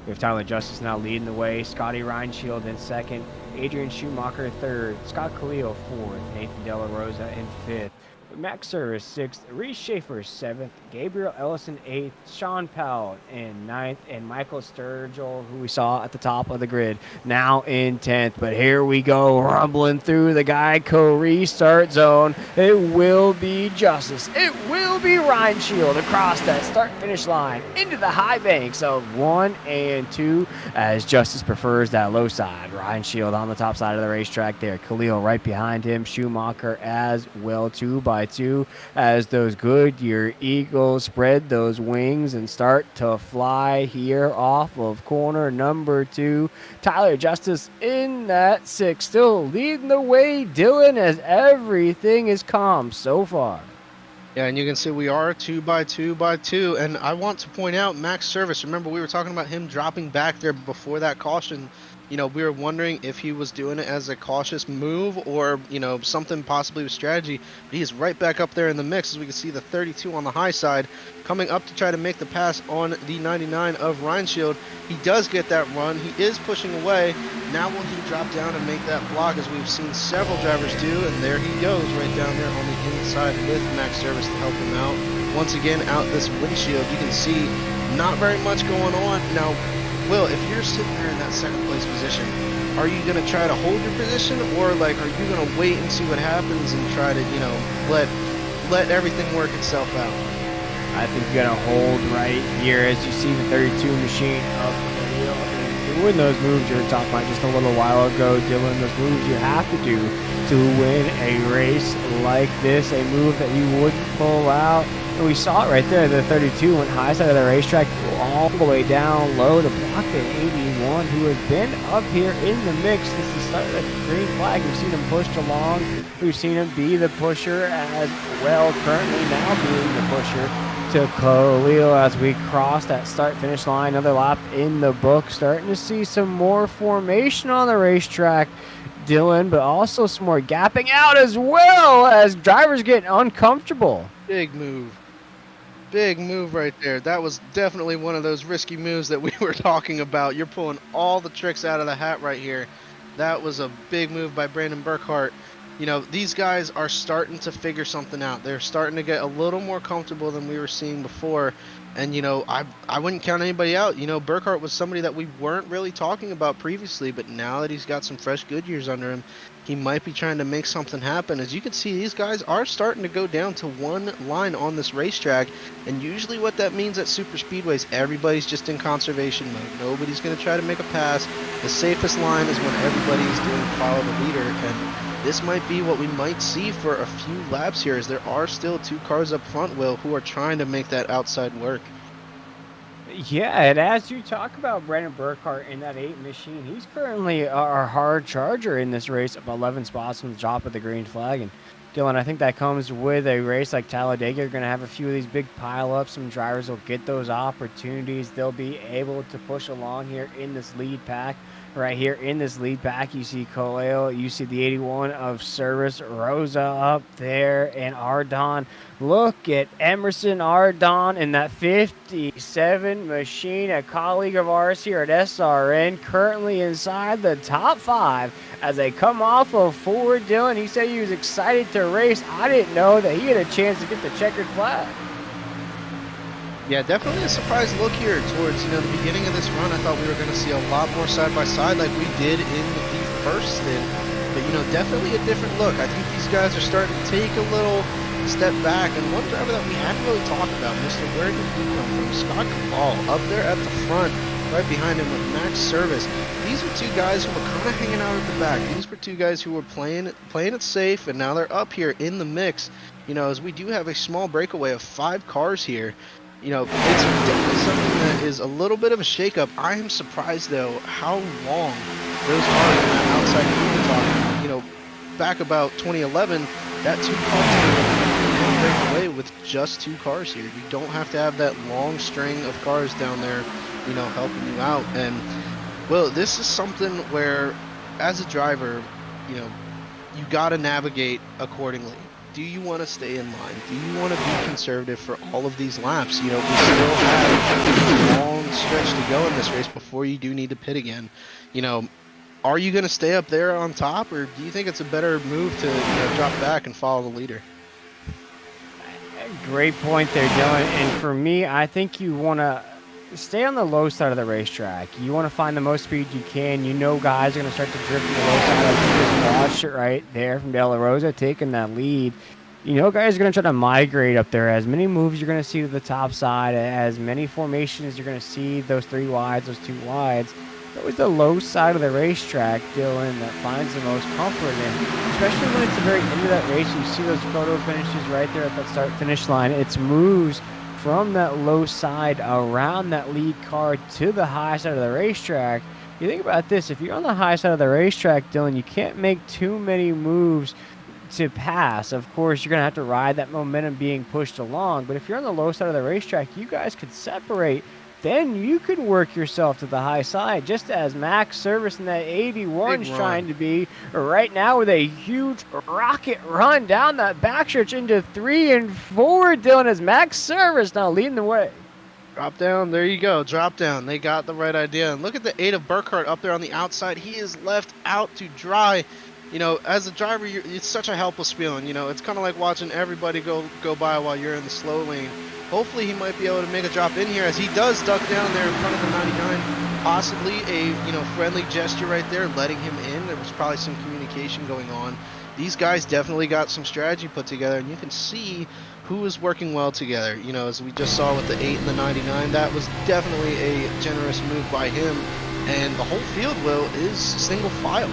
We have Tyler Justice now leading the way. Scotty Reinshield in 2nd. Adrian Schumacher 3rd. Scott Khalil 4th. Nathan De La Rosa in 5th. Max Service 6th, Reese Schaefer 7th, Gabriel Ellison 8th, Sean Powell in 9th, and Michael Sturgill, who we saw at the top of the grid, now in 10th. But here we go, rumbling through the Geico restart zone. It will be Justice. It will be Reinshield across that start-finish line into the high banks of 1 and 2 as Justice prefers that low side. Reinshield on the top side of the racetrack there. Khalil right behind him. Schumacher as well, 2 by 2 as those Goodyear Eagles spread those wings and start to fly here off of corner number 2. Tyler Justice in that 6, still leading the way, Dylan, as everything is calm so far. Yeah, and you can see we are 2 by 2 by 2. And I want to point out Max Service. Remember, we were talking about him dropping back there before that caution. We were wondering if he was doing it as a cautious move or, something possibly with strategy. But he is right back up there in the mix, as we can see the 32 on the high side coming up to try to make the pass on the 99 of Reinshield. He does get that run. He is pushing away. Now will he drop down and make that block, as we've seen several drivers do? And there he goes right down there on the inside with Max Service to help him out. Once again, out this windshield, you can see not very much going on. Now, Will, if you're sitting there in that 2nd place position, are you going to try to hold your position, or are you going to wait and see what happens and try to, let everything work itself out? I think you're going to hold right here as you see the 32 machine up the hill. Doing those moves you were talking about just a little while ago, Dylan, those moves you have to do to win a race like this, a move that you wouldn't pull out. And we saw it right there. The 32 went high side of the racetrack all the way down low to block the 81, who has been up here in the mix since the start of the green flag. We've seen him pushed along. We've seen him be the pusher as well, currently now being the pusher to Khalil as we cross that start-finish line. Another lap in the book. Starting to see some more formation on the racetrack, Dylan, but also some more gapping out as well as drivers get uncomfortable. Big move. big move right there. That was definitely one of those risky moves that we were talking about. You're pulling all the tricks out of the hat right here. That was a big move by Brandon Burkhart. You know, these guys are starting to figure something out. They're starting to get a little more comfortable than we were seeing before. And, you know, I wouldn't count anybody out. You know, Burkhart was somebody that we weren't really talking about previously, but now that he's got some fresh good years under him, he might be trying to make something happen. As you can see, these guys are starting to go down to one line on this racetrack, and usually what that means at super speedways, everybody's just in conservation mode. Nobody's going to try to make a pass. The safest line is when everybody is doing follow the leader, and this might be what we might see for a few laps here, as there are still 2 cars up front, Will, who are trying to make that outside work. Yeah, and as you talk about Brandon Burkhart in that 8 machine, he's currently our hard charger in this race, up 11 spots from the top of the green flag. And Dylan, I think that comes with a race like Talladega. You're going to have a few of these big pileups. Some drivers will get those opportunities. They'll be able to push along here in this lead pack. Right here in this lead pack, you see Kaleo, you see the 81 of Service Rosa up there, and Ardon. Look at Emerson Ardon in that 57 machine, a colleague of ours here at SRN, currently inside the top 5 as they come off of Ford. Dylan, he said he was excited to race. I didn't know that he had a chance to get the checkered flag. Yeah, definitely a surprise look here towards, you know, the beginning of this run. I thought we were going to see a lot more side-by-side like we did in the first stint. But, you know, definitely a different look. I think these guys are starting to take a little step back. And one driver that we haven't really talked about, Mr. Where did he come from? Scott Cabal up there at the front, right behind him with Max Service. These are 2 guys who were kind of hanging out at the back. These were 2 guys who were playing it safe, and now they're up here in the mix. You know, as we do have a small breakaway of 5 cars here. You know, it's definitely something that is a little bit of a shakeup. I am surprised, though, how long those cars in that outside group are talking. You know, back about 2011, that 2 car team can break away with just 2 cars here. You don't have to have that long string of cars down there, you know, helping you out. And, well, this is something where, as a driver, you know, you got to navigate accordingly. Do you want to stay in line? Do you want to be conservative for all of these laps? You know, we still have a long stretch to go in this race before you do need to pit again. You know, are you going to stay up there on top, or do you think it's a better move to, you know, drop back and follow the leader? Great point there, Dylan. And for me, I think you want to stay on the low side of the racetrack. You want to find the most speed you can. You know guys are going to start to drift to the low side. You just watched it right there from De La Rosa taking that lead. You know guys are going to try to migrate up there. As many moves you're going to see to the top side, as many formations you're going to see, those 3 wides, those 2 wides. It's always the low side of the racetrack, Dylan, that finds the most comfort in. Especially when it's the very end of that race. You see those photo finishes right there at that start-finish line. It's moves from that low side around that lead car to the high side of the racetrack. You think about this, if you're on the high side of the racetrack, Dylan, you can't make too many moves to pass. Of course, you're going to have to ride that momentum being pushed along, but if you're on the low side of the racetrack, you guys could separate. Then you could work yourself to the high side, just as Max Service in that 81 is trying to be right now with a huge rocket run down that backstretch into 3 and 4. Dylan, as Max Service now leading the way. Drop down, there you go, drop down. They got the right idea. And look at the 8 of Burkhart up there on the outside. He is left out to dry. You know, as a driver, it's such a helpless feeling. You know, it's kind of like watching everybody go by while you're in the slow lane. Hopefully he might be able to make a drop in here, as he does duck down there in front of the 99. Possibly a, you know, friendly gesture right there, letting him in. There was probably some communication going on. These guys definitely got some strategy put together, and you can see who is working well together. You know, as we just saw with the 8 and the 99, that was definitely a generous move by him. And the whole field, Will, is single file.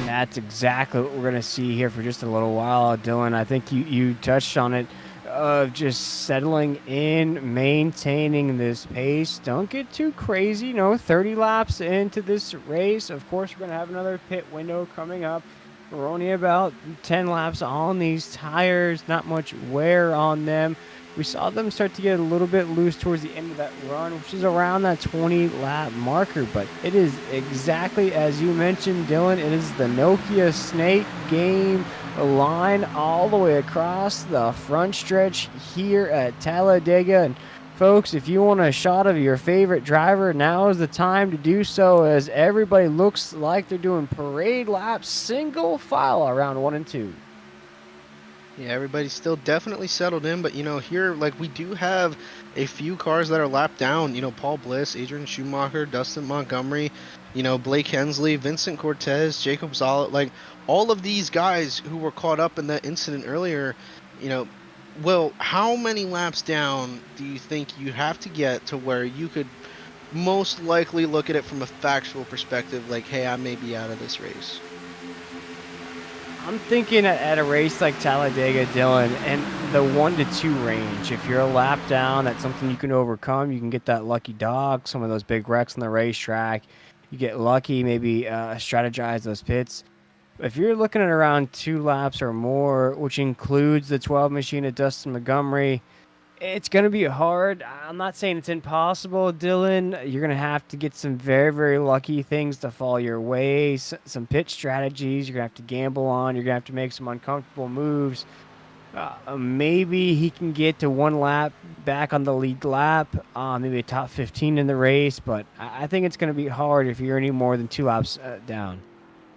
That's exactly what we're going to see here for just a little while, Dylan. I think you touched on it, of just settling in, maintaining this pace. Don't get too crazy, you know, 30 laps into this race. Of course, we're going to have another pit window coming up. We're only about 10 laps on these tires, not much wear on them. We saw them start to get a little bit loose towards the end of that run, which is around that 20-lap marker. But it is exactly as you mentioned, Dylan. It is the Nokia Snake game line all the way across the front stretch here at Talladega. And folks, if you want a shot of your favorite driver, now is the time to do so, as everybody looks like they're doing parade laps single file around 1 and 2. Yeah, everybody's still definitely settled in, but here, like, we do have a few cars that are lapped down. Paul Bliss, Adrian Schumacher, Dustin Montgomery, Blake Hensley, Vincent Cortez, Jacob Zollet, like all of these guys who were caught up in that incident earlier. You know, well, how many laps down do you think you have to get to where you could most likely look at it from a factual perspective, like, hey, I may be out of this race? I'm thinking at a race like Talladega, Dylan, and the 1 to 2 range. If you're a lap down, that's something you can overcome. You can get that lucky dog, some of those big wrecks on the racetrack. You get lucky, maybe strategize those pits. If you're looking at around 2 laps or more, which includes the 12 machine of Dustin Montgomery, it's going to be hard. I'm not saying it's impossible, Dylan. You're going to have to get some very, very lucky things to fall your way, some pitch strategies you're going to have to gamble on. You're going to have to make some uncomfortable moves. Maybe he can get to 1 lap back on the lead lap, maybe a top 15 in the race, but I think it's going to be hard if you're any more than 2 laps down.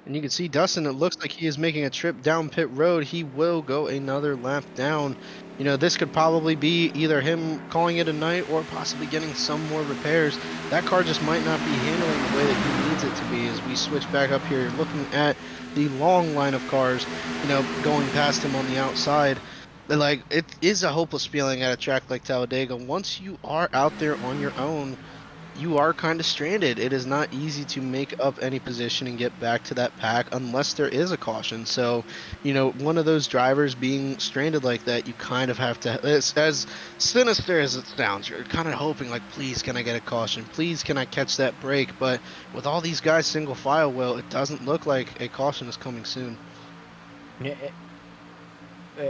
And you can see Dustin, it looks like he is making a trip down pit road. He will go another lap down. This could probably be either him calling it a night or possibly getting some more repairs. That car just might not be handling the way that he needs it to be. As we switch back up here, looking at the long line of cars, going past him on the outside. Like, it is a hopeless feeling at a track like Talladega. Once you are out there on your own, you are kind of stranded. It is not easy to make up any position and get back to that pack unless there is a caution. So, one of those drivers being stranded like that, you kind of have to, as sinister as it sounds, you're kind of hoping, like, please can I get a caution? Please can I catch that break? But with all these guys single file, well, it doesn't look like a caution is coming soon. Yeah,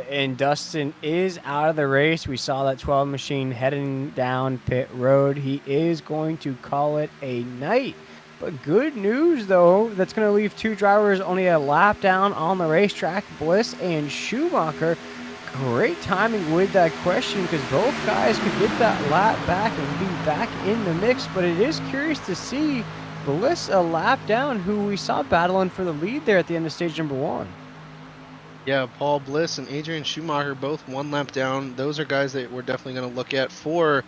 and Dustin is out of the race. We saw that 12 machine heading down pit road. He is going to call it a night. But good news, though, that's going to leave 2 drivers only a lap down on the racetrack, Bliss and Schumacher. Great timing with that question, because both guys could get that lap back and be back in the mix. But it is curious to see Bliss a lap down, who we saw battling for the lead there at the end of stage number 1. Yeah, Paul Bliss and Adrian Schumacher both 1 lap down. Those are guys that we're definitely going to look at for,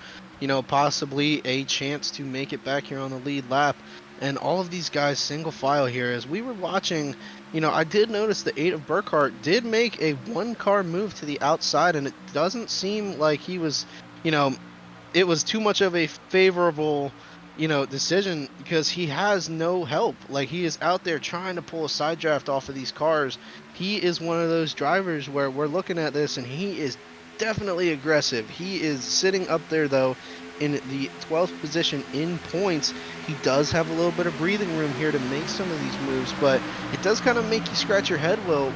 possibly a chance to make it back here on the lead lap. And all of these guys single file here. As we were watching, I did notice the 8 of Burkhart did make a 1-car move to the outside, and it doesn't seem like he was, it was too much of a favorable decision, because he has no help. Like, he is out there trying to pull a side draft off of these cars. He is one of those drivers where we're looking at this and he is definitely aggressive. He is sitting up there, though, in the 12th position in points. He does have a little bit of breathing room here to make some of these moves, but it does kind of make you scratch your head. Well,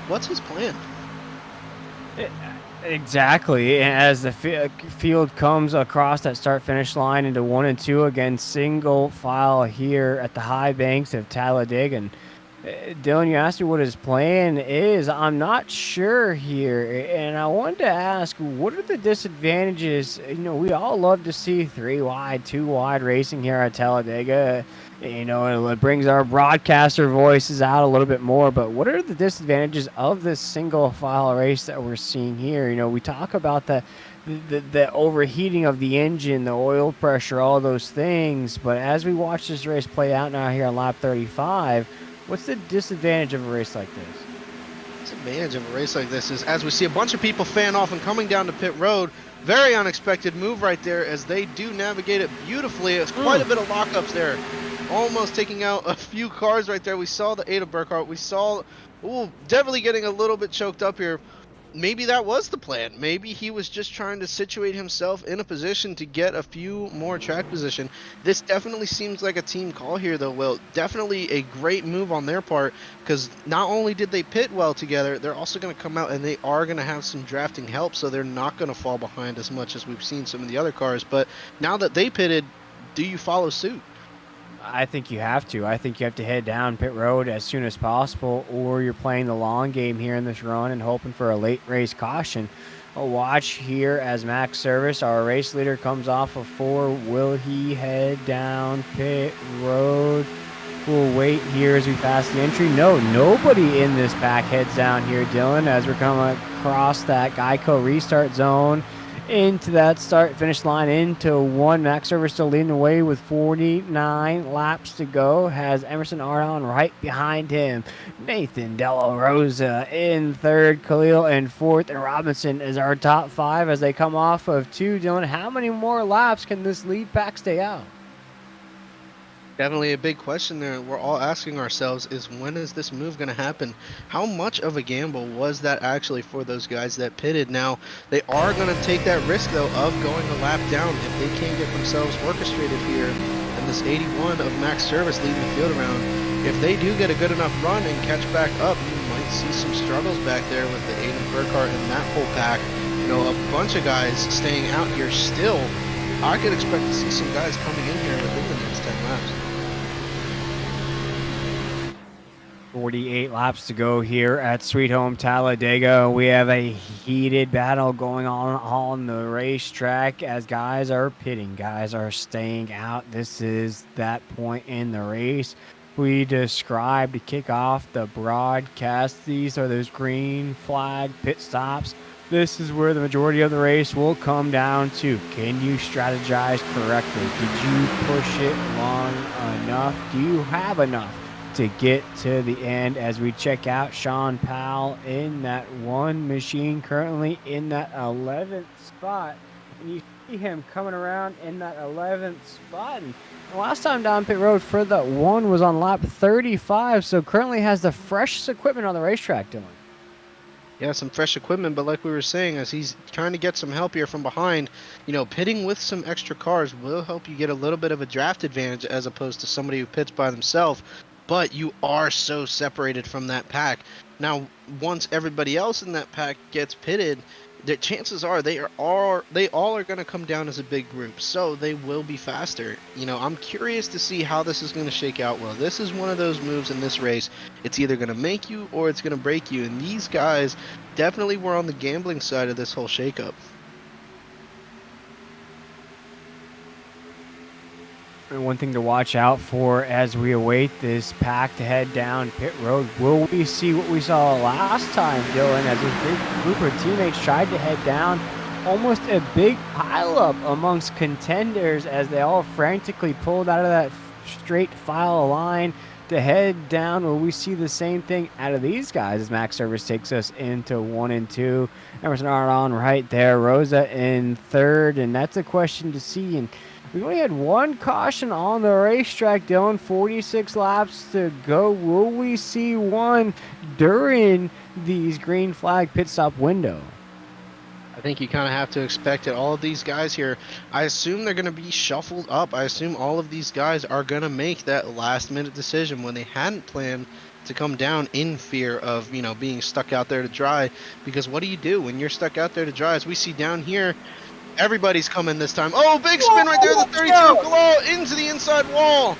what's his plan? Exactly. As the field comes across that start-finish line into 1 and 2, again, single file here at the high banks of Talladega. And Dylan, you asked me what his plan is. I'm not sure here, and I wanted to ask, what are the disadvantages? We all love to see 3 wide, 2 wide racing here at Talladega. It brings our broadcaster voices out a little bit more, but what are the disadvantages of this single file race that we're seeing here? We talk about the overheating of the engine, the oil pressure, all those things, but as we watch this race play out now here on lap 35, what's the disadvantage of a race like this? Disadvantage of a race like this is, as we see a bunch of people fan off and coming down to pit road. Very unexpected move right there, as they do navigate it beautifully. It's quite a bit of lockups there. Almost taking out a few cars right there. We saw the 8 of Burkhart. We saw, definitely getting a little bit choked up here. Maybe that was the plan. Maybe he was just trying to situate himself in a position to get a few more track position. This definitely seems like a team call here, though, Will. Definitely a great move on their part, because not only did they pit well together, they're also going to come out and they are going to have some drafting help, so they're not going to fall behind as much as we've seen some of the other cars. But now that they pitted, do you follow suit? I think you have to. I think you have to head down pit road as soon as possible, or you're playing the long game here in this run and hoping for a late race caution. A watch here as Max Service, our race leader, comes off of 4. Will he head down pit road? We'll wait here as we pass the entry. No, nobody in this pack heads down here, Dylan, as we're coming across that Geico restart zone into that start finish line into 1. Max Server still leading the way with 49 laps to go. Has Emerson Ardon right behind him. Nathan Della Rosa in 3rd. Khalil in 4th. And Robinson is our top 5 as they come off of 2. Dylan, how many more laps can this lead pack stay out? Definitely a big question there. We're all asking ourselves is when is this move going to happen? How much of a gamble was that actually for those guys that pitted? Now, they are going to take that risk, though, of going a lap down if they can't get themselves orchestrated here. And this 81 of Max Service leading the field around, if they do get a good enough run and catch back up, you might see some struggles back there with the Aiden Burkhart and that whole pack. You know, a bunch of guys staying out here still. I could expect to see some guys coming in here within the next 10 laps. 48 laps to go here at Sweet Home Talladega. We have a heated battle going on the racetrack as guys are pitting, guys are staying out. This is that point in the race we described to kick off the broadcast. These are those green flag pit stops. This is where the majority of the race will come down to. Can you strategize correctly? Did you push it long enough? Do you have enough to get to the end as we check out Sean Powell in that 1 machine, currently in that 11th spot. And you see him coming around in that 11th spot. And the last time down pit road for the 1 was on lap 35, so currently has the freshest equipment on the racetrack, Dylan. Yeah, some fresh equipment, but like we were saying, as he's trying to get some help here from behind, you know, pitting with some extra cars will help you get a little bit of a draft advantage as opposed to somebody who pits by themselves. But you are so separated from that pack. Now, once everybody else in that pack gets pitted, the chances are they all are going to come down as a big group, so they will be faster. You know, I'm curious to see how this is going to shake out. Well, this is one of those moves in this race. It's either going to make you or it's going to break you, and these guys definitely were on the gambling side of this whole shakeup. And one thing to watch out for as we await this pack to head down pit road, will we see what we saw last time, Dylan, as this big group of teammates tried to head down? Almost a big pileup amongst contenders as they all frantically pulled out of that straight file line to head down. Will we see the same thing out of these guys as Max Service takes us into 1 and 2? Emerson Ardon right there, Rosa in 3rd, and that's a question to see. And we only had 1 caution on the racetrack, Dylan. 46 laps to go. Will we see one during these green flag pit stop window? I think you kind of have to expect it. All of these guys here, I assume they're going to be shuffled up. I assume all of these guys are going to make that last-minute decision when they hadn't planned to come down in fear of, you know, being stuck out there to dry. Because what do you do when you're stuck out there to dry? As we see down here, everybody's coming this time. Oh, big spin right there. The 32 Kalal into the inside wall.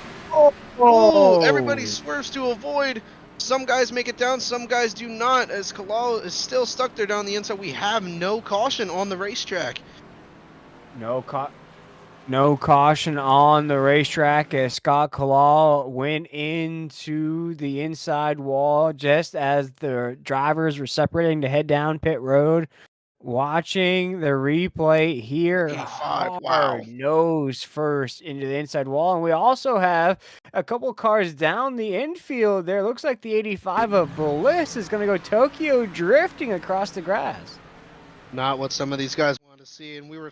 Oh, everybody swerves to avoid. Some guys make it down, some guys do not, as Kalal is still stuck there down the inside. We have no caution on the racetrack. No caution on the racetrack as Scott Kalal went into the inside wall just as the drivers were separating to head down pit road. Watching the replay here, 85, wow. hard nose first into the inside wall. And we also have a couple cars down the infield there. Looks like the 85 of Bliss is going to go Tokyo drifting across the grass. Not what some of these guys want to see, and we were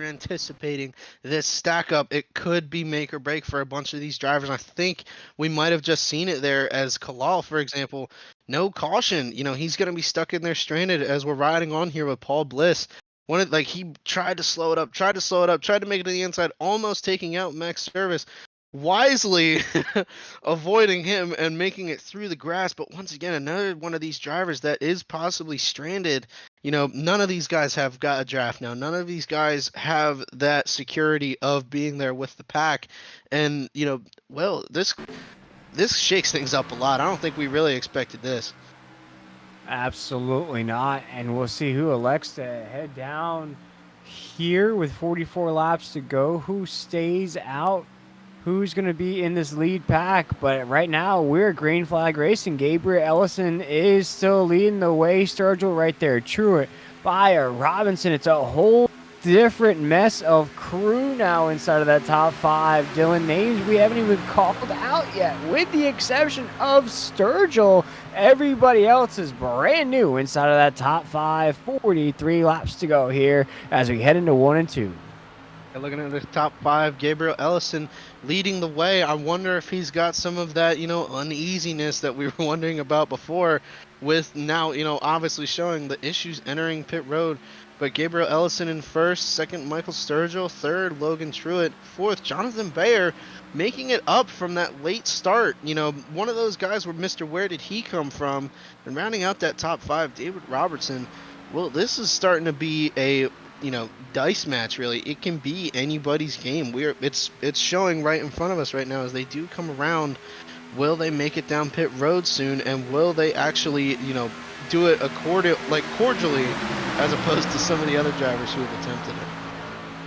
anticipating this stack up. It could be make or break for a bunch of these drivers. I think we might have just seen it there as Kalal, for example, no caution. You know, he's going to be stuck in there stranded as we're riding on here with Paul Bliss. He tried to slow it up, tried to make it to the inside, almost taking out Max Service. wisely avoiding him and making it through the grass. But once again, another one of these drivers that is possibly stranded. None of these guys have got a draft now. None of these guys have that security of being there with the pack. And, well, this shakes things up a lot. I don't think we really expected this. Absolutely not. And we'll see who elects to head down here with 44 laps to go. Who stays out? Who's going to be in this lead pack? But right now, we're green flag racing. Gabriel Ellison is still leading the way. Sturgill right there. Truett, Beyer, Robinson. It's a whole different mess of crew now inside of that top five. Dylan, names we haven't even called out yet, with the exception of Sturgill. Everybody else is brand new inside of that top five. 43 laps to go here as we head into 1 and 2. Looking at the top five, Gabriel Ellison leading the way. I wonder if he's got some of that, uneasiness that we were wondering about before, with now, obviously showing the issues entering pit road. But Gabriel Ellison in first, second Michael Sturgill, third Logan Truett, fourth Jonathan Bayer, making it up from that late start. One of those guys where Mr. Where did he come from? And rounding out that top five, David Robertson. Well, this is starting to be a dice match. Really, it can be anybody's game. It's showing right in front of us right now as they do come around. Will they make it down pit road soon, and will they actually do it cordially, as opposed to some of the other drivers who have attempted it?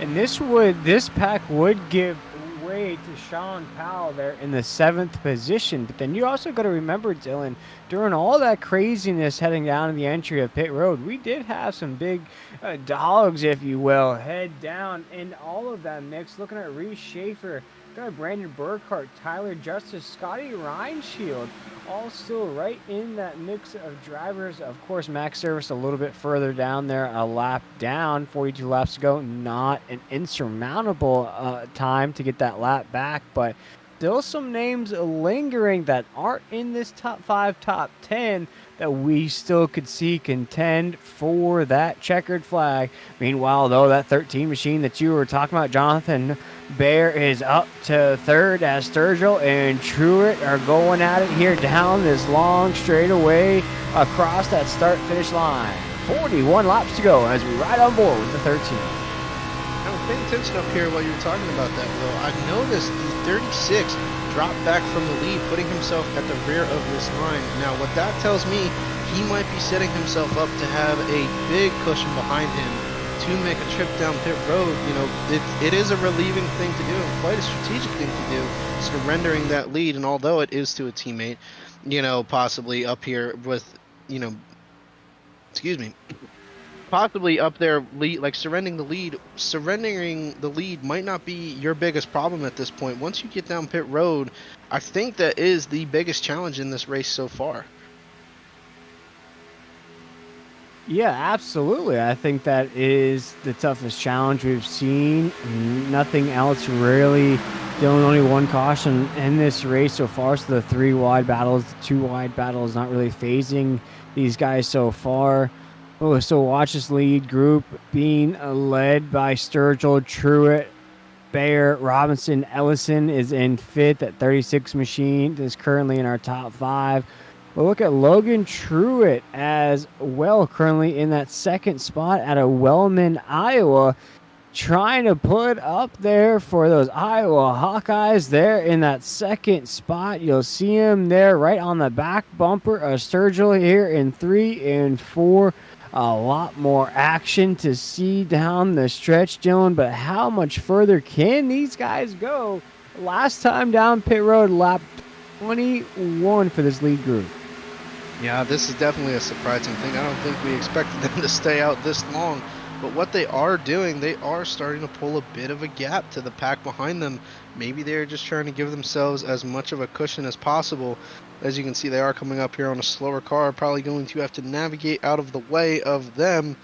And this pack would give way to Sean Powell there in the 7th position. But then you also got to remember, Dylan, during all that craziness heading down to the entry of pit road, we did have some big dogs, if you will, head down in all of that mix. Looking at Reese Schaefer, got Brandon Burkhart, Tyler Justice, Scotty Reinshield, all still right in that mix of drivers. Of course, Max Service a little bit further down there, a lap down, 42 laps to go. Not an insurmountable time to get that lap back, but still some names lingering that aren't in this top 5, top 10 that we still could see contend for that checkered flag. Meanwhile, though, that 13 machine that you were talking about, Jonathan Bayer, is up to third as Sturgill and Truett are going at it here down this long straightaway across that start-finish line. 41 laps to go as we ride on board with the 13. I was paying attention up here while you were talking about that, Will. I noticed the 36 dropped back from the lead, putting himself at the rear of this line. Now, what that tells me, he might be setting himself up to have a big cushion behind him to make a trip down pit road. It is a relieving thing to do, and quite a strategic thing to do, surrendering that lead. And although it is to a teammate, possibly up here with, excuse me, possibly up there, like surrendering the lead might not be your biggest problem at this point. Once you get down pit road, I think that is the biggest challenge in this race so far. Yeah, absolutely. I think that is the toughest challenge we've seen. Nothing else really. The only one caution in this race so far. So the 3 wide battles, the 2 wide battles, not really phasing these guys so far. Oh, so watch this lead group being led by Sturgill, Truett, Bayer, Robinson. Ellison is in 5th at 36 machine. Is currently in our top 5. But look at Logan Truett as well, currently in that 2nd spot at a Wellman, Iowa, trying to put up there for those Iowa Hawkeyes there in that 2nd spot. You'll see him there right on the back bumper of Sturgill here in 3 and 4. A lot more action to see down the stretch, Dylan, but how much further can these guys go? Last time down pit road, lap 21 for this lead group. Yeah, this is definitely a surprising thing. I don't think we expected them to stay out this long. But what they are doing, they are starting to pull a bit of a gap to the pack behind them. Maybe they're just trying to give themselves as much of a cushion as possible. As you can see, they are coming up here on a slower car, probably going to have to navigate out of the way of them.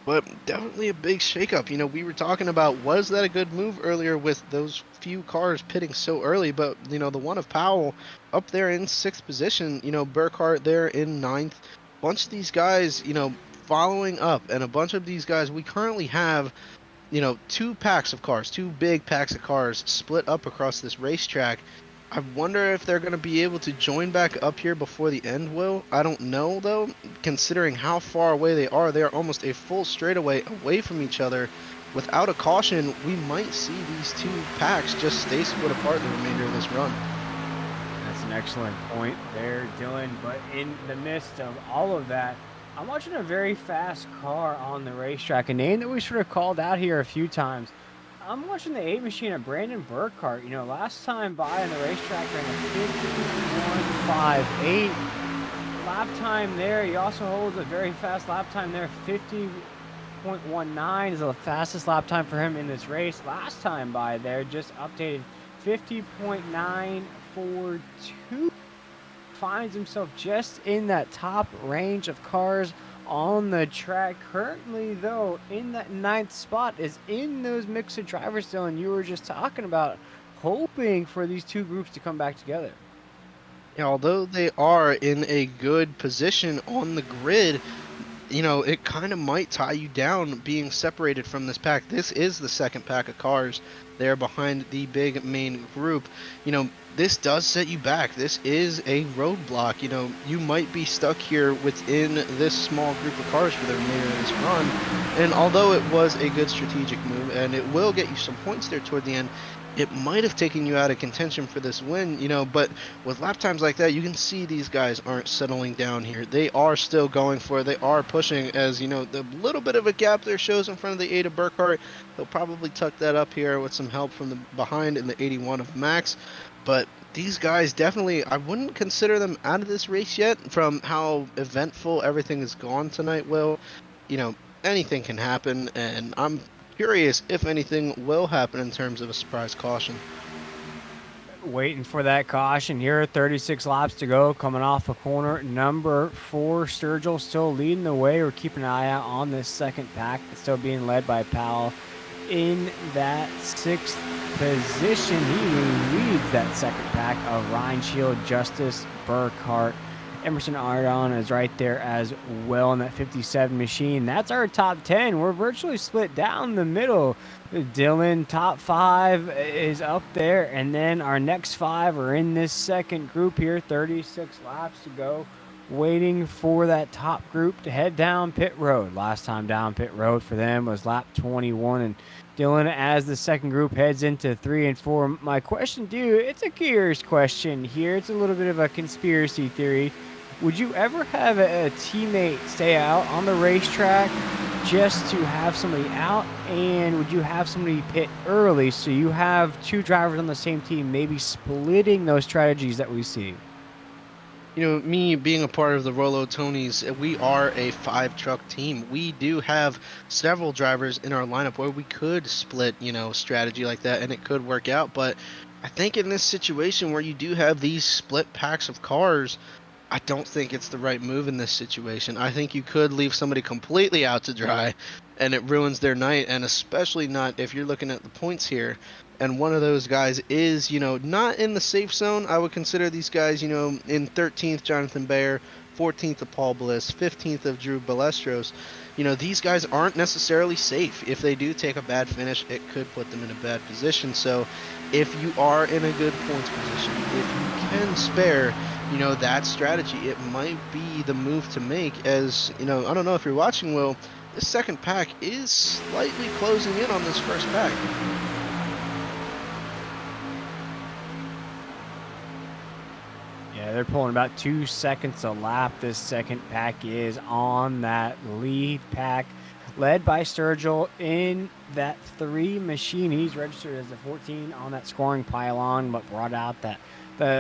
But definitely a big shakeup. We were talking about, was that a good move earlier with those few cars pitting so early? But, the one of Powell up there in 6th position, Burkhart there in 9th. Bunch of these guys, following up, and a bunch of these guys, we currently have, two packs of cars, two big packs of cars split up across this racetrack. I wonder if they're going to be able to join back up here before the end, Will. I don't know, though, considering how far away they are. They are almost a full straightaway away from each other. Without a caution, we might see these two packs just stay split apart the remainder of this run. That's an excellent point there, Dylan. But in the midst of all of that, I'm watching a very fast car on the racetrack, a name that we sort of called out here a few times. I'm watching the 8 machine of Brandon Burkhart. Last time by on the racetrack ran a 51.58 lap time there. He also holds a very fast lap time there, 50.19 is the fastest lap time for him in this race. Last time by there, just updated 50.942. Finds himself just in that top range of cars on the track. Currently, though, in that 9th spot is in those mix of drivers, Dylan, you were just talking about, hoping for these two groups to come back together. Yeah, although they are in a good position on the grid, it kind of might tie you down being separated from this pack. This is the second pack of cars there behind the big main group. This does set you back. This is a roadblock. You might be stuck here within this small group of cars for the remainder of this run. And although it was a good strategic move and it will get you some points there toward the end, it might have taken you out of contention for this win, but with lap times like that, you can see these guys aren't settling down here. They are still going for it. They are pushing, as the little bit of a gap there shows in front of the 8 of Burkhart. They'll probably tuck that up here with some help from the behind in the 81 of Max. But these guys definitely, I wouldn't consider them out of this race yet from how eventful everything has gone tonight, Will. Anything can happen, and I'm curious if anything will happen in terms of a surprise caution. Waiting for that caution here. 36 laps to go. Coming off a corner. Number 4, Sturgill still leading the way. We're keeping an eye out on this second pack. That's still being led by Powell in that 6th position. He leads that second pack of Ryan Shield, Justice Burkhart. Emerson Ardon is right there as well in that 57 machine. That's our top 10. We're virtually split down the middle. Dylan, top 5 is up there, and then our next 5 are in this second group here. 36 laps to go, waiting for that top group to head down pit road. Last time down pit road for them was lap 21, and Dylan, as the second group heads into 3 and 4, my question to you, it's a curious question here. It's a little bit of a conspiracy theory. Would you ever have a teammate stay out on the racetrack just to have somebody out? And would you have somebody pit early so you have 2 drivers on the same team, maybe splitting those strategies that we see? Me being a part of the Rolo Tonys, we are a 5-truck team. We do have several drivers in our lineup where we could split, strategy like that, and it could work out. But I think in this situation where you do have these split packs of cars, I don't think it's the right move in this situation. I think you could leave somebody completely out to dry, and it ruins their night, and especially not if you're looking at the points here. And one of those guys is, not in the safe zone. I would consider these guys, in 13th, Jonathan Bayer, 14th of Paul Bliss, 15th of Drew Balestros. These guys aren't necessarily safe. If they do take a bad finish, it could put them in a bad position. So if you are in a good points position, if you can spare, that strategy, it might be the move to make. As, I don't know if you're watching, Will, this second pack is slightly closing in on this first pack. Yeah, they're pulling about 2 seconds a lap. This second pack is on that lead pack, led by Sturgill in that 3 machine. He's registered as a 14 on that scoring pylon, but brought out the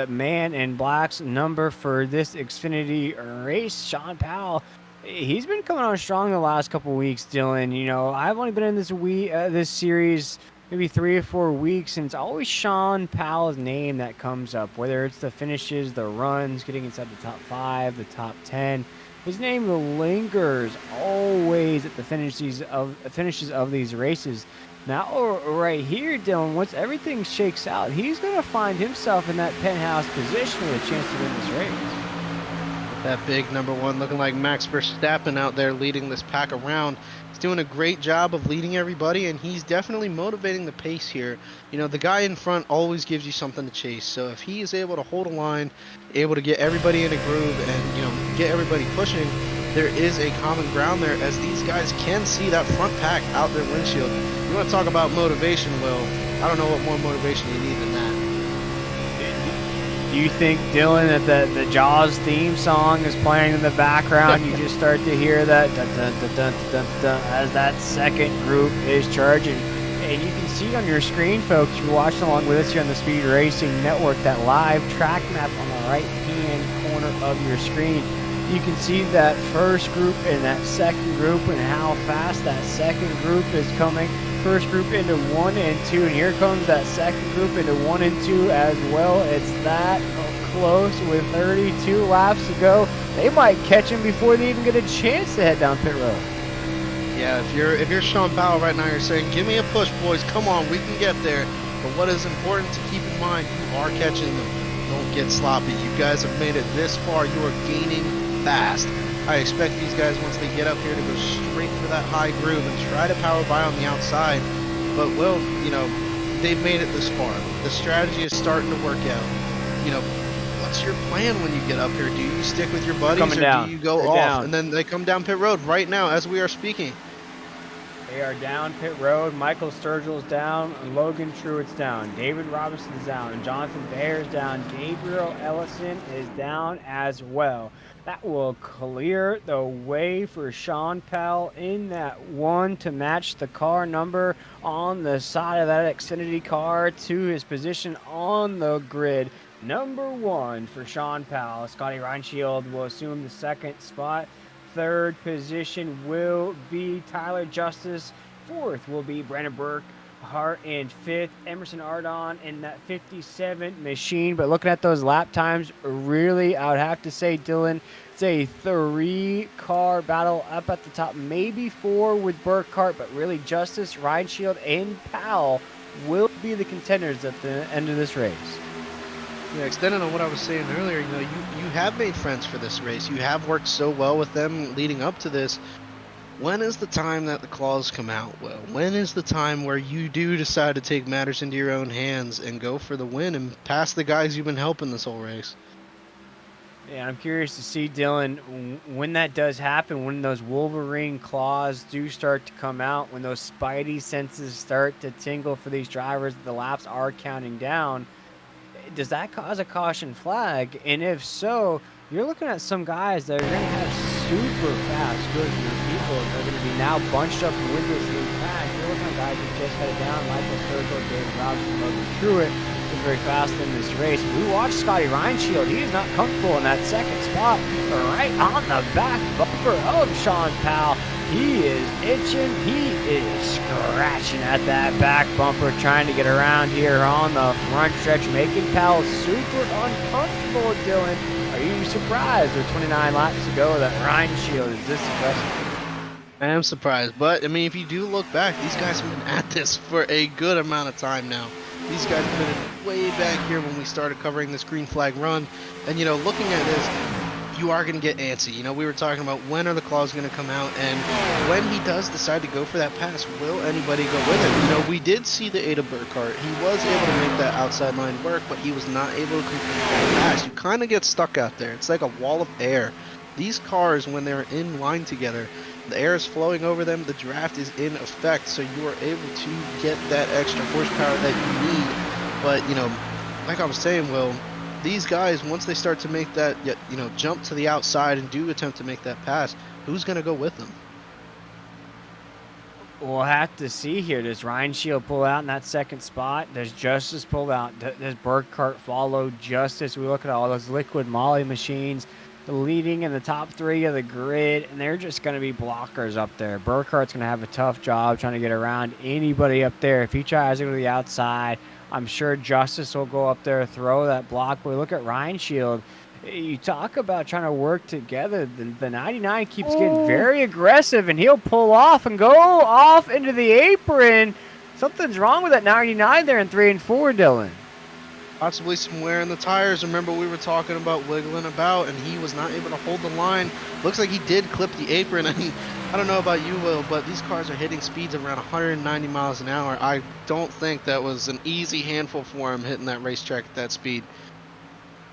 man in black's number for this Xfinity race. Sean Powell, he's been coming on strong the last couple weeks, Dylan. I've only been in this series maybe 3 or 4 weeks, and it's always Sean Powell's name that comes up, whether it's the finishes, the runs, getting inside the top 5, the top 10. His name lingers always at the finishes of these races. Now, right here, Dylan, once everything shakes out, he's going to find himself in that penthouse position with a chance to win this race. That big number one looking like Max Verstappen out there leading this pack around. He's doing a great job of leading everybody, and he's definitely motivating the pace here. You know, the guy in front always gives you something to chase. So if he is able to hold a line, able to get everybody in a groove and, get everybody pushing, there is a common ground there as these guys can see that front pack out their windshield. You want to talk about motivation, Will? I don't know what more motivation you need than that. Do you think, Dylan, that the Jaws theme song is playing in the background? You just start to hear that dun, dun, dun, dun, dun, dun, as that second group is charging. And you can see on your screen, folks, you're watching along with us here on the Speed Racing Network, that live track map on the right-hand corner of your screen. You can see that first group and that second group and how fast that second group is coming. First group into 1 and 2, and here comes that second group into 1 and 2 as well. It's that close with 32 laps to go. They might catch him before they even get a chance to head down pit road. Yeah, if you're Sean Powell right now, you're saying, give me a push, boys. Come on, we can get there. But what is important to keep in mind, you are catching them. Don't get sloppy. You guys have made it this far. You are gaining fast. I expect these guys, once they get up here, to go straight for that high groove and try to power by on the outside. But, well, they've made it this far. The strategy is starting to work out. What's your plan when you get up here? Do you stick with your buddies or do you go off? Down. And then they come down pit road right now as we are speaking. They are down pit road. Michael Sturgill's down. Logan Truett's down. David Robinson's down. Jonathan Baer's down. Gabriel Ellison is down as well. That will clear the way for Sean Powell in that one to match the car number on the side of that Xfinity car to his position on the grid. Number 1 for Sean Powell. Scotty Reinshield will assume the second spot. Third position will be Tyler Justice. Fourth will be Brandon Burke. Hart in fifth. Emerson Ardon in that 57 machine. But looking at those lap times, really, I would have to say, Dylan, it's a 3-car battle up at the top. Maybe 4 with Burkhart, but really Justice, Reinshield, and Powell will be the contenders at the end of this race. Yeah, extending on what I was saying earlier, you have made friends for this race. You have worked so well with them leading up to this. When is the time that the claws come out, Will? When is the time where you do decide to take matters into your own hands and go for the win and pass the guys you've been helping this whole race? Yeah, I'm curious to see, Dylan, when that does happen, when those Wolverine claws do start to come out, when those spidey senses start to tingle for these drivers, the laps are counting down. Does that cause a caution flag? And if so, you're looking at some guys that are going to have super fast good people that are going to be now bunched up with this lead pack. You're looking at guys who just headed down, Michael Sturgill, David Robinson, Logan Truett, is very fast in this race. We watched Scotty Reinshield. He is not comfortable in that second spot, right on the back bumper of Sean Powell. He is itching. He is scratching at that back bumper, trying to get around here on the front stretch, making Powell super uncomfortable, Dylan. Are you surprised with 29 laps to go that Reinshield is this aggressive? I am surprised, but, if you do look back, these guys have been at this for a good amount of time now. These guys have been way back here when we started covering this green flag run, and, looking at this, you are going to get antsy. We were talking about when are the claws going to come out, and when he does decide to go for that pass, will anybody go with it? We did see the Ada Burkhart. He was able to make that outside line work, but he was not able to complete that pass. You kind of get stuck out there. It's like a wall of air. These cars, when they're in line together, the air is flowing over them, the draft is in effect, so you are able to get that extra horsepower that you need. But, like I was saying, Will, these guys, once they start to make that, jump to the outside and do attempt to make that pass, who's going to go with them? We'll have to see here. Does Reinshield pull out in that second spot? Does Justice pull out? Does Burkhart follow Justice? We look at all those liquid Molly machines, the leading in the top 3 of the grid, and they're just going to be blockers up there. Burkhart's going to have a tough job trying to get around anybody up there. If he tries to go to the outside, I'm sure Justice will go up there, throw that block. But we look at Reinshield. You talk about trying to work together. The 99 keeps getting very aggressive, and he'll pull off and go off into the apron. Something's wrong with that 99 there in 3 and 4, Dylan. Possibly some wear in the tires. Remember, we were talking about wiggling about, and he was not able to hold the line. Looks like he did clip the apron. And I don't know about you, Will, but these cars are hitting speeds of around 190 miles an hour. I don't think that was an easy handful for him hitting that racetrack at that speed.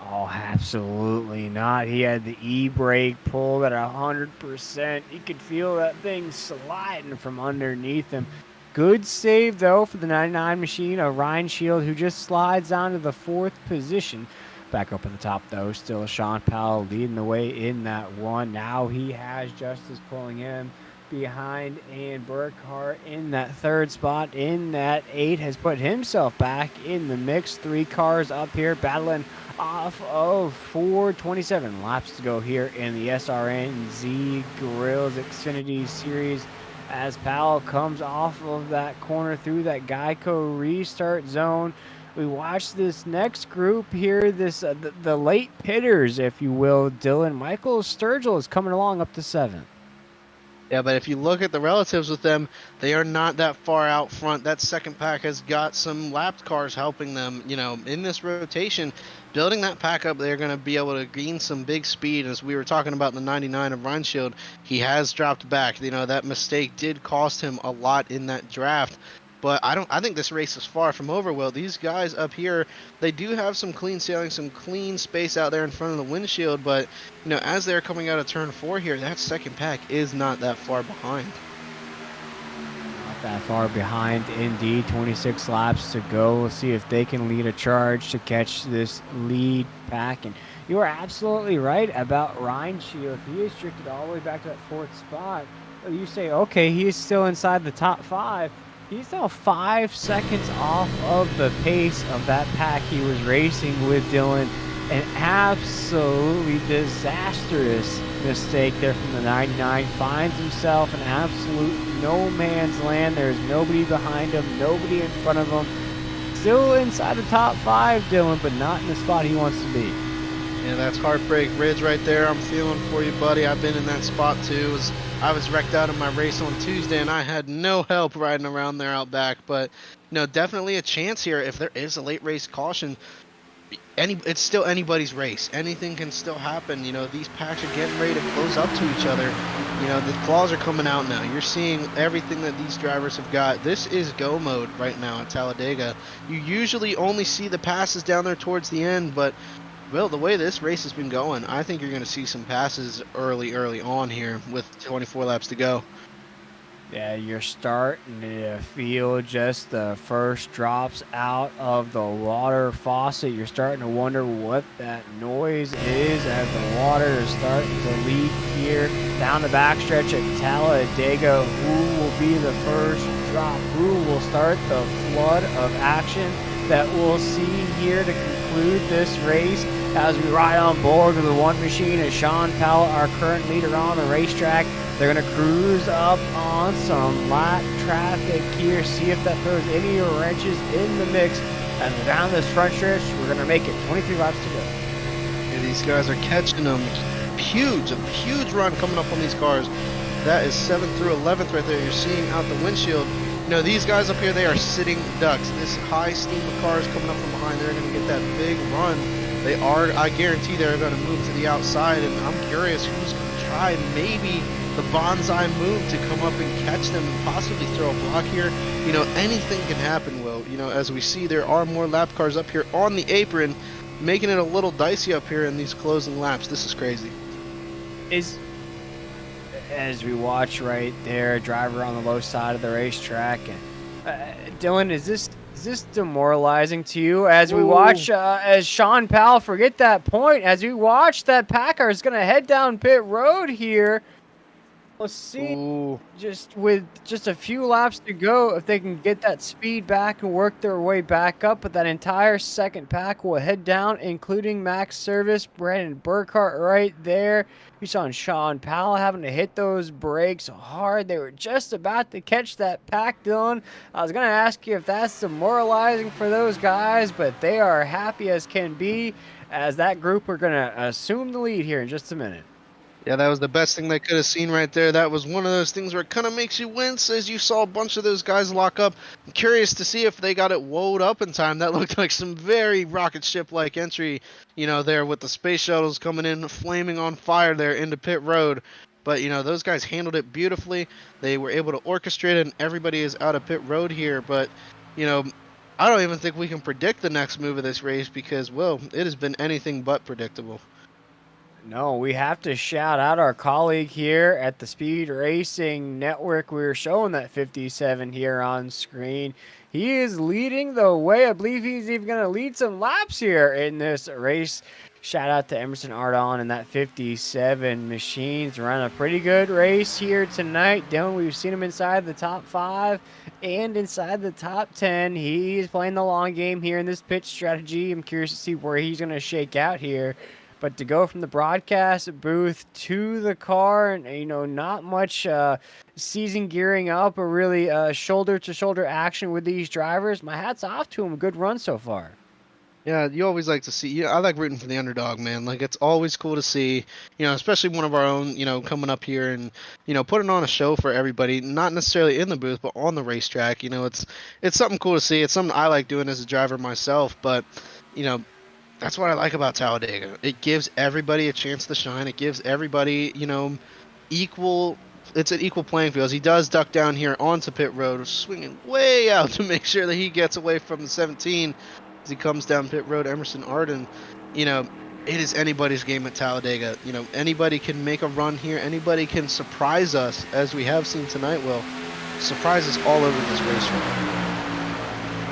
Oh, absolutely not. He had the e-brake pulled at 100%. You could feel that thing sliding from underneath him. Good save, though, for the 99 machine of Ryan Shield, who just slides down to the 4th position. Back up at the top, though, still Sean Powell leading the way in that one. Now he has Justice pulling him behind, and Burkhart in that 3rd spot. In that 8 has put himself back in the mix. 3 cars up here battling off of 427 laps to go here in the SRN Z Grills Xfinity Series as Powell comes off of that corner through that Geico restart zone. We watch this next group here, the late pitters, if you will. Dylan Michael Sturgill is coming along up to 7th. Yeah, but if you look at the relatives with them, they are not that far out front. That second pack has got some lapped cars helping them, in this rotation. Building that pack up, they're going to be able to gain some big speed. As we were talking about the 99 of Reinshield, he has dropped back. That mistake did cost him a lot in that draft. But I think this race is far from over, Will. These guys up here, they do have some clean sailing, some clean space out there in front of the windshield, but as they're coming out of turn 4 here, that second pack is not that far behind. Not that far behind, indeed. 26 laps to go. We'll see if they can lead a charge to catch this lead pack. And you are absolutely right about Ryan Shield. He is drifted all the way back to that 4th spot. You say, okay, he is still inside the top 5. He's now 5 seconds off of the pace of that pack he was racing with Dylan. An absolutely disastrous mistake there from the 99. Finds himself in absolute no man's land. There's nobody behind him, nobody in front of him. Still inside the top 5, Dylan, but not in the spot he wants to be. Yeah, that's Heartbreak Ridge right there. I'm feeling for you, buddy. I've been in that spot too. I was wrecked out in my race on Tuesday, and I had no help riding around there out back. But definitely a chance here. If there is a late race caution, it's still anybody's race. Anything can still happen. These packs are getting ready to close up to each other. The claws are coming out now. You're seeing everything that these drivers have got. This is go mode right now at Talladega. You usually only see the passes down there towards the end, but well, the way this race has been going, I think you're going to see some passes early on here with 24 laps to go. Yeah, you're starting to feel just the first drops out of the water faucet. You're starting to wonder what that noise is as the water is starting to leak here down the backstretch at Talladega. Who will be the first drop? Who will start the flood of action that we'll see here to conclude this race as we ride on board with the one machine as Sean Powell, our current leader on the racetrack. They're going to cruise up on some lap traffic here, see if that throws any wrenches in the mix. As we're down this front stretch, we're going to make it 23 laps to go. And these guys are catching them. A huge run coming up on these cars. That is 7th through 11th right there. You're seeing out the windshield. These guys up here, they are sitting ducks. This high steam of cars coming up from behind, they're going to get that big run. I guarantee they're going to move to the outside, and I'm curious who's going to try maybe the bonsai move to come up and catch them and possibly throw a block here. Anything can happen, Will. As we see, there are more lap cars up here on the apron, making it a little dicey up here in these closing laps. This is crazy. As we watch right there, driver on the low side of the racetrack. Dylan, is this demoralizing to you as we watch as Sean Powell forget that point, as we watch that Packer is going to head down pit road here? Let's see, just with just a few laps to go, if they can get that speed back and work their way back up. But that entire second pack will head down, including Max Service, Brandon Burkhart right there. You saw Sean Powell having to hit those brakes hard. They were just about to catch that pack, Dylan. I was going to ask you if that's demoralizing for those guys, but they are happy as can be as that group are going to assume the lead here in just a minute. Yeah, that was the best thing they could have seen right there. That was one of those things where it kind of makes you wince as you saw a bunch of those guys lock up. I'm curious to see if they got it woed up in time. That looked like some very rocket ship-like entry, there with the space shuttles coming in, flaming on fire there into pit road. But, those guys handled it beautifully. They were able to orchestrate it, and everybody is out of pit road here. But, you know, I don't even think we can predict the next move of this race because, well, it has been anything but predictable. No, we have to shout out our colleague here at the Speed Racing Network. We were showing that 57 here on screen. He is leading the way. I believe he's even going to lead some laps here in this race. Shout out to Emerson Ardon and that 57 machines running a pretty good race here tonight. Dylan, we've seen him inside the top 5 and inside the top 10. He's playing the long game here in this pit strategy. I'm curious to see where he's going to shake out here. But to go from the broadcast booth to the car, and not much season gearing up or really shoulder to shoulder action with these drivers. My hat's off to them. Good run so far. Yeah, you always like to see. I like rooting for the underdog, man. Like it's always cool to see, especially one of our own, coming up here and putting on a show for everybody. Not necessarily in the booth, but on the racetrack. It's something cool to see. It's something I like doing as a driver myself. But you know, that's what I like about Talladega. It gives everybody a chance to shine. It gives everybody, equal. It's an equal playing field. As he does duck down here onto pit road, swinging way out to make sure that he gets away from the 17 as he comes down pit road. Emerson Arden, you know, it is anybody's game at Talladega. Anybody can make a run here. Anybody can surprise us, as we have seen tonight. Will surprises all over this racetrack.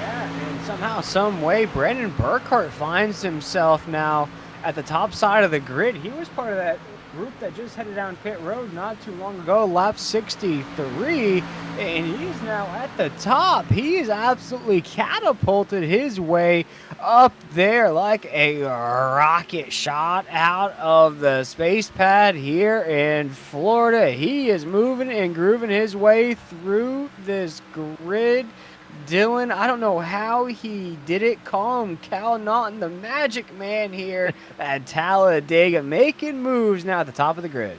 And somehow, some way, Brandon Burkhart finds himself now at the top side of the grid. He was part of that group that just headed down pit road not too long ago, lap 63, and he's now at the top. He's absolutely catapulted his way up there like a rocket shot out of the space pad here in Florida. He is moving and grooving his way through this grid. Dylan, I don't know how he did it. Call him Cal Naughton, the magic man here at Talladega, making moves now at the top of the grid.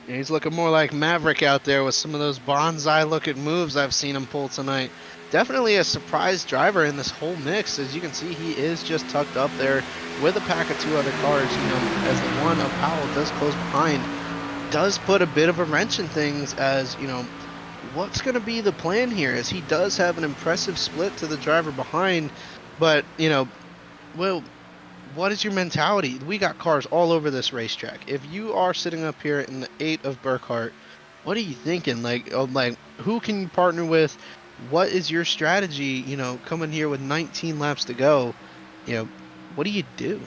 Yeah, he's looking more like Maverick out there with some of those bonsai-looking moves I've seen him pull tonight. Definitely a surprise driver in this whole mix. As you can see, he is just tucked up there with a pack of 2 other cars, as the one of Powell does close behind. Does put a bit of a wrench in things as, what's going to be the plan here, as he does have an impressive split to the driver behind. But, well, what is your mentality? We got cars all over this racetrack. If you are sitting up here in the 8 of Burkhart, what are you thinking? Like who can you partner with? What is your strategy, coming here with 19 laps to go? What do you do?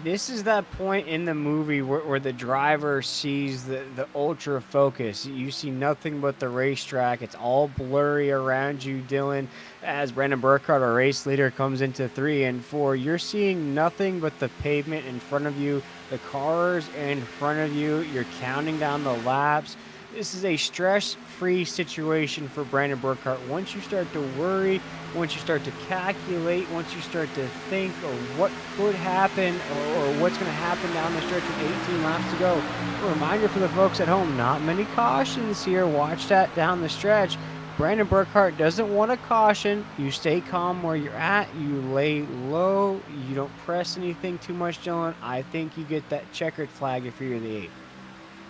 This is that point in the movie where the driver sees the ultra focus. You see nothing but the racetrack. It's all blurry around you, Dylan. As Brandon Burkhart, our race leader, comes into 3 and 4, you're seeing nothing but the pavement in front of you, the cars in front of you. You're counting down the laps. This is a stress-free situation for Brandon Burkhart. Once you start to worry, once you start to calculate, once you start to think of what could happen or what's going to happen down the stretch with 18 laps to go, a reminder for the folks at home, not many cautions here. Watch that down the stretch. Brandon Burkhart doesn't want a caution. You stay calm where you're at. You lay low. You don't press anything too much, Dylan. I think you get that checkered flag if you're the 8.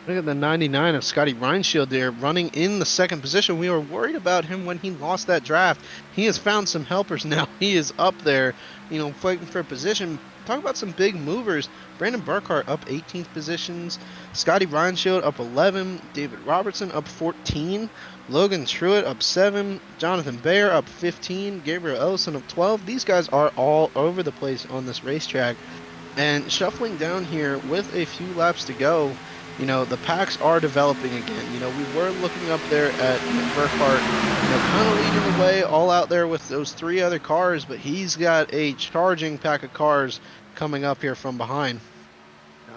Look at the 99 of Scotty Reinshield there running in the 2nd position. We were worried about him when he lost that draft. He has found some helpers now. He is up there, fighting for position. Talk about some big movers. Brandon Burkhart up 18th positions. Scotty Reinshield up 11. David Robertson up 14. Logan Truitt up 7. Jonathan Bayer up 15. Gabriel Ellison up 12. These guys are all over the place on this racetrack. And shuffling down here with a few laps to go, the packs are developing again. We were looking up there at Burkhart, kind of leading the way all out there with those 3 other cars, but he's got a charging pack of cars coming up here from behind.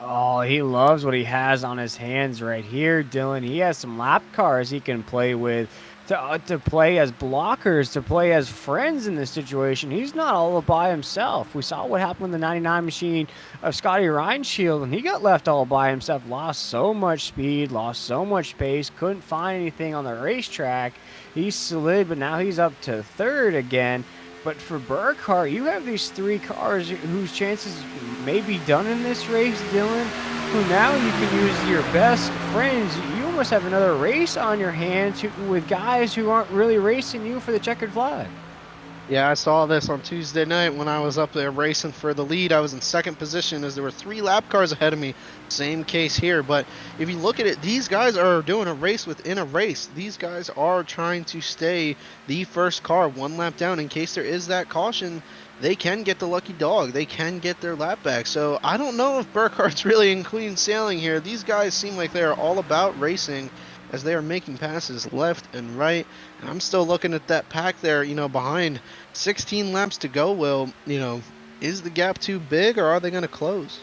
Oh, he loves what he has on his hands right here, Dylan. He has some lap cars he can play with to play as blockers, to play as friends in this situation. He's not all by himself. We saw what happened with the 99 machine of Scotty Reinshield, and he got left all by himself. Lost so much speed, lost so much pace, couldn't find anything on the racetrack. He slid, but now he's up to third again. But for Burkhardt, you have these three cars whose chances may be done in this race, Dylan, who now you can use your best friends. You almost have another race on your hands with guys who aren't really racing you for the checkered flag. Yeah, I saw this on Tuesday night when I was up there racing for the lead. I was in second position as there were 3 lap cars ahead of me. Same case here, but if you look at it, these guys are doing a race within a race. These guys are trying to stay the first car 1 lap down in case there is that caution. They can get the lucky dog. They can get their lap back. So I don't know if Burkhardt's really in clean sailing here. These guys seem like they are all about racing as they are making passes left and right. And I'm still looking at that pack there, behind 16 laps to go. Will, is the gap too big or are they going to close?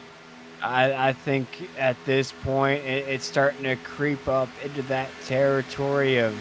I think at this point it's starting to creep up into that territory of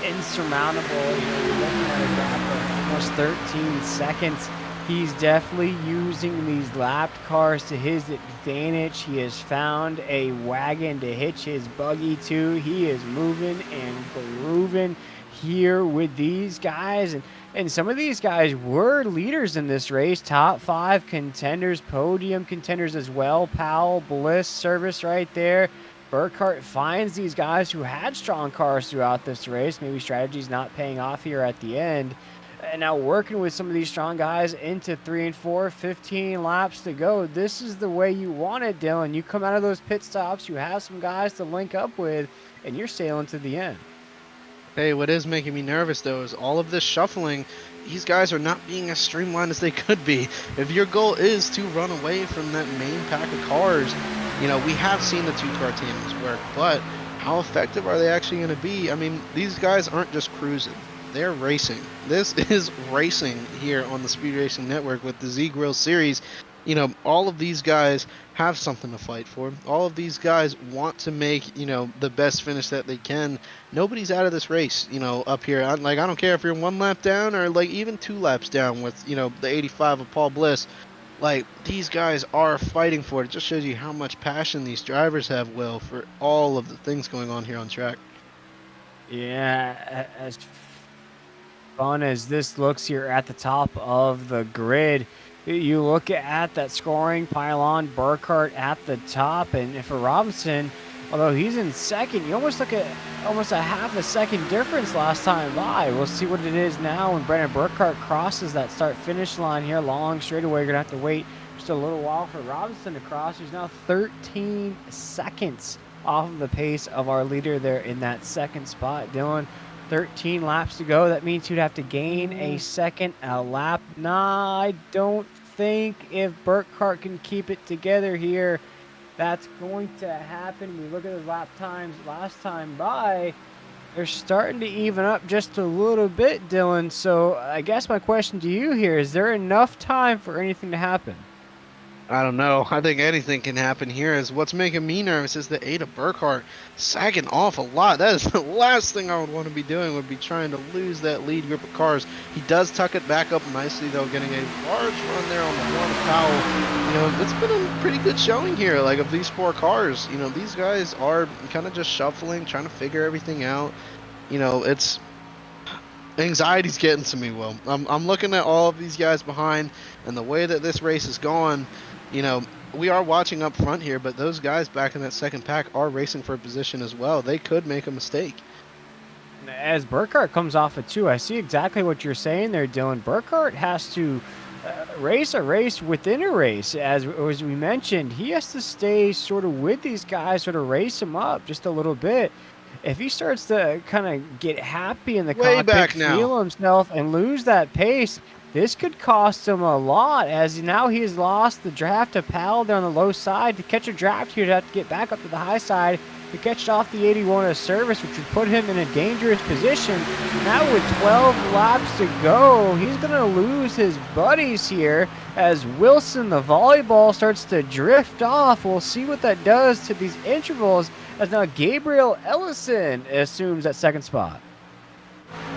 insurmountable. You're looking at a gap of almost 13 seconds. He's definitely using these lapped cars to his advantage. He has found a wagon to hitch his buggy to. He is moving and grooving here with these guys. And some of these guys were leaders in this race, top 5 contenders, podium contenders as well. Powell, Bliss, Service right there. Burkhardt finds these guys who had strong cars throughout this race. Maybe strategy's not paying off here at the end. And now working with some of these strong guys into 3 and 4, 15 laps to go. This is the way you want it, Dylan. You come out of those pit stops, you have some guys to link up with, and you're sailing to the end. Hey, what is making me nervous, though, is all of this shuffling. These guys are not being as streamlined as they could be. If your goal is to run away from that main pack of cars, we have seen the 2-car tandems work, but how effective are they actually going to be? I mean, these guys aren't just cruising. They're racing. This is racing here on the Speed Racing Network with the Z-Grill Series. All of these guys have something to fight for. All of these guys want to make, the best finish that they can. Nobody's out of this race, up here. I don't care if you're 1 lap down or, even 2 laps down with, the 85 of Paul Bliss. These guys are fighting for it. It just shows you how much passion these drivers have, Will, for all of the things going on here on track. Yeah, as fun as this looks here at the top of the grid, you look at that scoring pylon, Burkhardt at the top, and for Robinson, although he's in second, you almost look at almost a half a second difference last time by. We'll see what it is now when Brandon Burkhardt crosses that start-finish line here. Long straightaway, you're going to have to wait just a little while for Robinson to cross. He's now 13 seconds off of the pace of our leader there in that second spot. Dylan, 13 laps to go. That means you'd have to gain a second a lap. Nah, I don't think if Burkhardt can keep it together here, that's going to happen. We look at the lap times last time by. They're starting to even up just a little bit, Dylan. So I guess my question to you here, is there enough time for anything to happen? I don't know. I think anything can happen here. Is what's making me nervous is the 8 of Burkhardt sagging off a lot. That is the last thing I would want to be doing, would be trying to lose that lead group of cars. He does tuck it back up nicely, though, getting a large run there on the 1 of Powell. It's been a pretty good showing here, of these 4 cars. These guys are kind of just shuffling, trying to figure everything out. It's anxiety's getting to me, Will. I'm looking at all of these guys behind and the way that this race is going. We are watching up front here, but those guys back in that second pack are racing for a position as well. They could make a mistake. As Burkhardt comes off of 2, I see exactly what you're saying there, Dylan. Burkhardt has to race a race within a race. As we mentioned, he has to stay sort of with these guys, sort of race them up just a little bit. If he starts to kind of get happy in the cockpit, feel himself, and lose that pace, this could cost him a lot, as now he has lost the draft to Powell there on the low side. To catch a draft, he'd have to get back up to the high side to catch off the 81 of Service, which would put him in a dangerous position. Now with 12 laps to go, he's going to lose his buddies here as Wilson, the volleyball, starts to drift off. We'll see what that does to these intervals as now Gabriel Ellison assumes that second spot.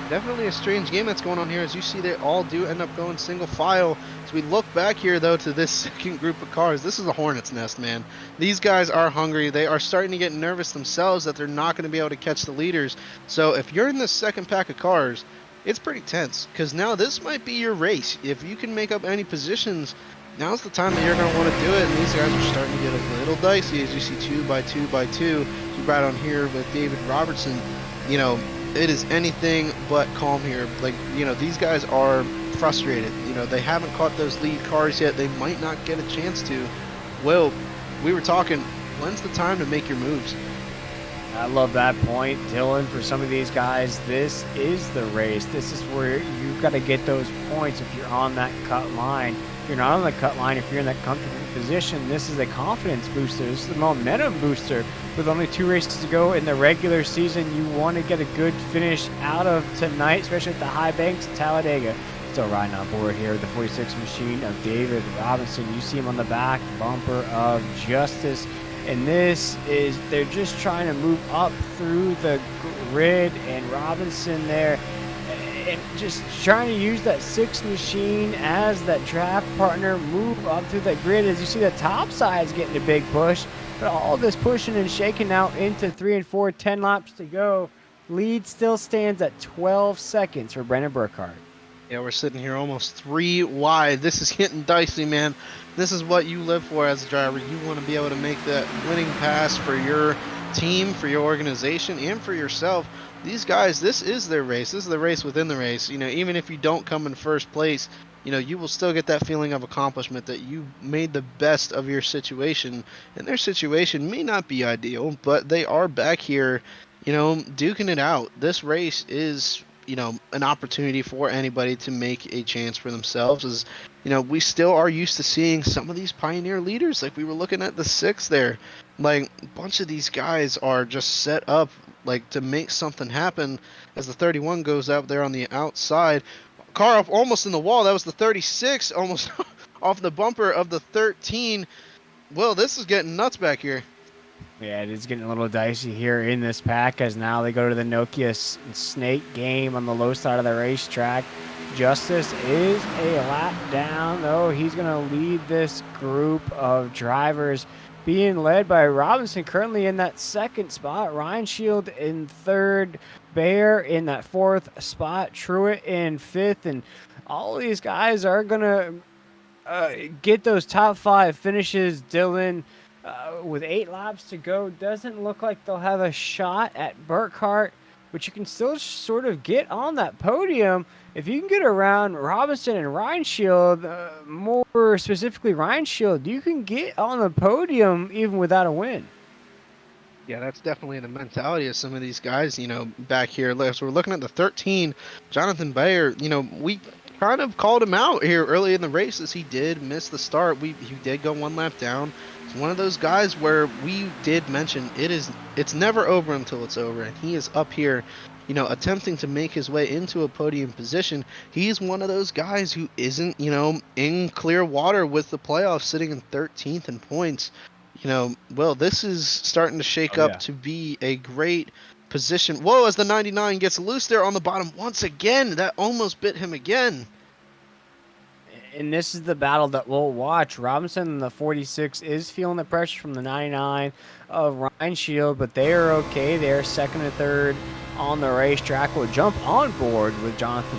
Definitely a strange game that's going on here. As you see, they all do end up going single file. As we look back here, though, to this second group of cars, this is a hornet's nest, man. These guys are hungry. They are starting to get nervous themselves that they're not going to be able to catch the leaders. So if you're in this second pack of cars, it's pretty tense, because now this might be your race. If you can make up any positions, now's the time that you're going to want to do it. And these guys are starting to get a little dicey, as you see 2 by 2 by 2. Right on here with David Robertson, you know, it is anything but calm here. Like, you know, these guys are frustrated. You know, they haven't caught those lead cars yet. They might not get a chance to. Well, we were talking, when's the time to make your moves? I love that point, Dylan. For some of these guys, this is the race. This is where you've got to get those points if you're on that cut line. If you're not on the cut line, if you're in that comfortable position, this is a confidence booster. This is a momentum booster. With only 2 races to go in the regular season, you want to get a good finish out of tonight, especially at the high banks, Talladega. Still riding on board here with the 46 machine of David Robinson. You see him on the back bumper of Justice. And this is, they're just trying to move up through the grid, and Robinson there, and just trying to use that 6 machine as that draft partner, move up through the grid. As you see, the top side's getting a big push, but all this pushing and shaking out into 3 and 4, 10 laps to go. Lead still stands at 12 seconds for Brendan Burkhardt. Yeah, we're sitting here almost 3 wide. This is getting dicey, man. This is what you live for as a driver. You want to be able to make that winning pass for your team, for your organization, and for yourself. These guys, this is their race. This is the race within the race. You know, even if you don't come in first place, you know, you will still get that feeling of accomplishment that you made the best of your situation. And their situation may not be ideal, but they are back here, you know, duking it out. This race is, you know, an opportunity for anybody to make a chance for themselves. As you know, we still are used to seeing some of these pioneer leaders, like we were looking at the 6 there. Like, a bunch of these guys are just set up like to make something happen. As the 31 goes out there on the outside, car up almost in the wall. That was the 36, almost off the bumper of the 13. Well, this is getting nuts back here. Yeah, it is getting a little dicey here in this pack, as now they go to the Nokia Snake game on the low side of the racetrack. Justice is a lap down, though. He's going to lead this group of drivers, being led by Robinson, currently in that 2nd spot. Ryan Shield in 3rd. Bear in that 4th spot. Truitt in 5th. And all these guys are going to get those top 5 finishes. Dylan, with 8 laps to go, doesn't look like they'll have a shot at Burkhardt, but you can still sort of get on that podium if you can get around Robinson and Ryan Shield. More specifically, Ryan Shield, you can get on the podium even without a win. Yeah, that's definitely the mentality of some of these guys, you know, back here. So we're looking at the 13, Jonathan Bayer. You know, we kind of called him out here early in the race as he did miss the start. He did go 1 lap down. It's one of those guys where we did mention it's never over until it's over, and he is up here, you know, attempting to make his way into a podium position. He's one of those guys who isn't, you know, in clear water with the playoffs, sitting in 13th in points. You know, well, this is starting to shake up to be a great position. Whoa, as the 99 gets loose there on the bottom once again, that almost bit him again. And this is the battle that we'll watch. Robinson in the 46 is feeling the pressure from the 99 of Ryan Shield, but they are okay. They're 2nd and 3rd on the racetrack. Will jump on board with Jonathan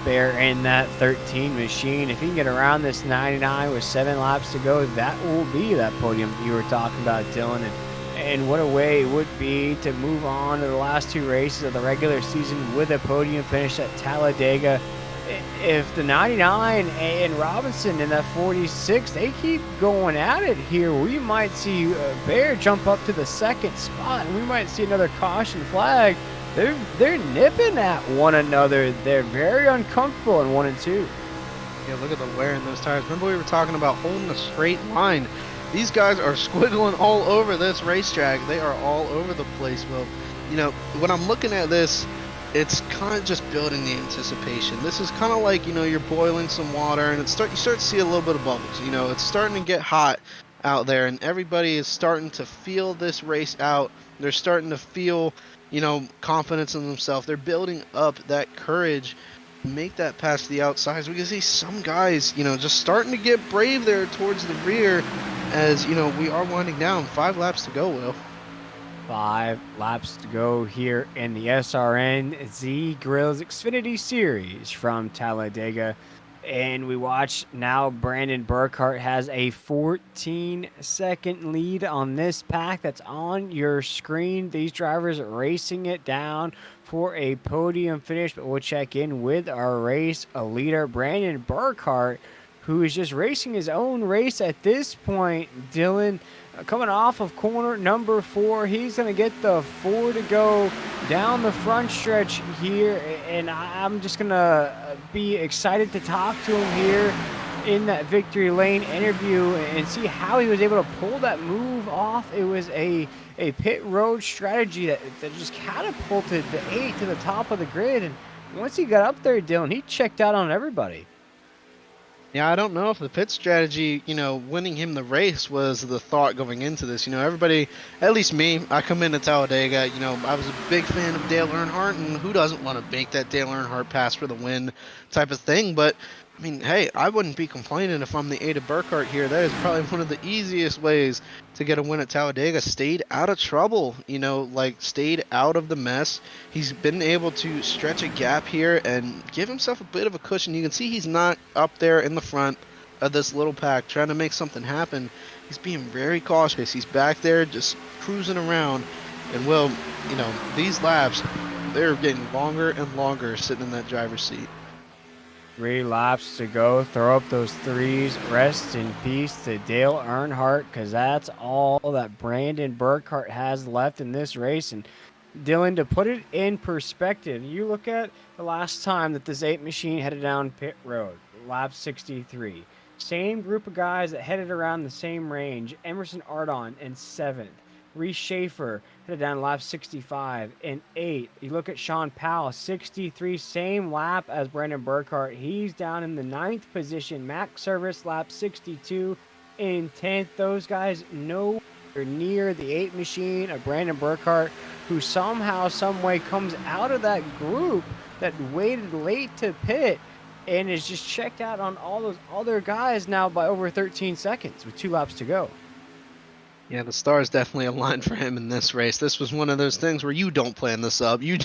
Bear in that 13 machine. If he can get around this 99 with 7 laps to go, that will be that podium that you were talking about, Dylan. And what a way it would be to move on to the last 2 races of the regular season with a podium finish at Talladega. If the 99 and Robinson in that 46, they keep going at it here, we might see Bear jump up to the 2nd spot, and we might see another caution flag. They're nipping at one another. They're very uncomfortable in 1 and 2. Yeah, look at the wear in those tires. Remember we were talking about holding a straight line. These guys are squiggling all over this racetrack. They are all over the place. Well, you know, when I'm looking at this, it's kind of just building the anticipation. This is kind of like, you know, you're boiling some water and you start to see a little bit of bubbles. You know, it's starting to get hot out there, and everybody is starting to feel this race out. They're starting to feel, confidence in themselves. They're building up that courage to make that pass to the outsides. We can see some guys, just starting to get brave there towards the rear as, we are winding down. 5 laps to go, Will. 5 laps to go here in the SRN Z Grills Xfinity Series from Talladega. And we watch now Brandon Burkhart has a 14-second lead on this pack that's on your screen. These drivers racing it down for a podium finish, but we'll check in with our race leader, Brandon Burkhart, who is just racing his own race at this point. Dylan, coming off of corner number 4, he's going to get the 4 to go down the front stretch here, and I'm just going to be excited to talk to him here in that victory lane interview and see how he was able to pull that move off. It was a pit road strategy that just catapulted the 8 to the top of the grid, and once he got up there, Dylan, he checked out on everybody. Yeah, I don't know if the pit strategy, winning him the race was the thought going into this. Everybody, at least me, I come into Talladega, I was a big fan of Dale Earnhardt, and who doesn't want to make that Dale Earnhardt pass for the win type of thing? But, I mean, hey, I wouldn't be complaining if I'm the 8 of Burkhart here. That is probably one of the easiest ways to get a win at Talladega. Stayed out of trouble, stayed out of the mess. He's been able to stretch a gap here and give himself a bit of a cushion. You can see he's not up there in the front of this little pack trying to make something happen. He's being very cautious. He's back there just cruising around. And, well, these laps, they're getting longer and longer sitting in that driver's seat. 3 laps to go. Throw up those 3s. Rest in peace to Dale Earnhardt, because that's all that Brandon Burkhart has left in this race. And Dylan, to put it in perspective, you look at the last time that this 8 machine headed down pit road, lap 63. Same group of guys that headed around the same range. Emerson Ardon in 7th. Reese Schaefer headed down lap 65 in 8th. You look at Sean Powell, 63, same lap as Brandon Burkhart. He's down in the 9th position. Max Service, lap 62 in 10th. Those guys nowhere near the 8 machine of Brandon Burkhart, who somehow, someway comes out of that group that waited late to pit and is just checked out on all those other guys now by over 13 seconds with 2 laps to go. Yeah, the stars definitely aligned for him in this race. This was one of those things where you don't plan this up. You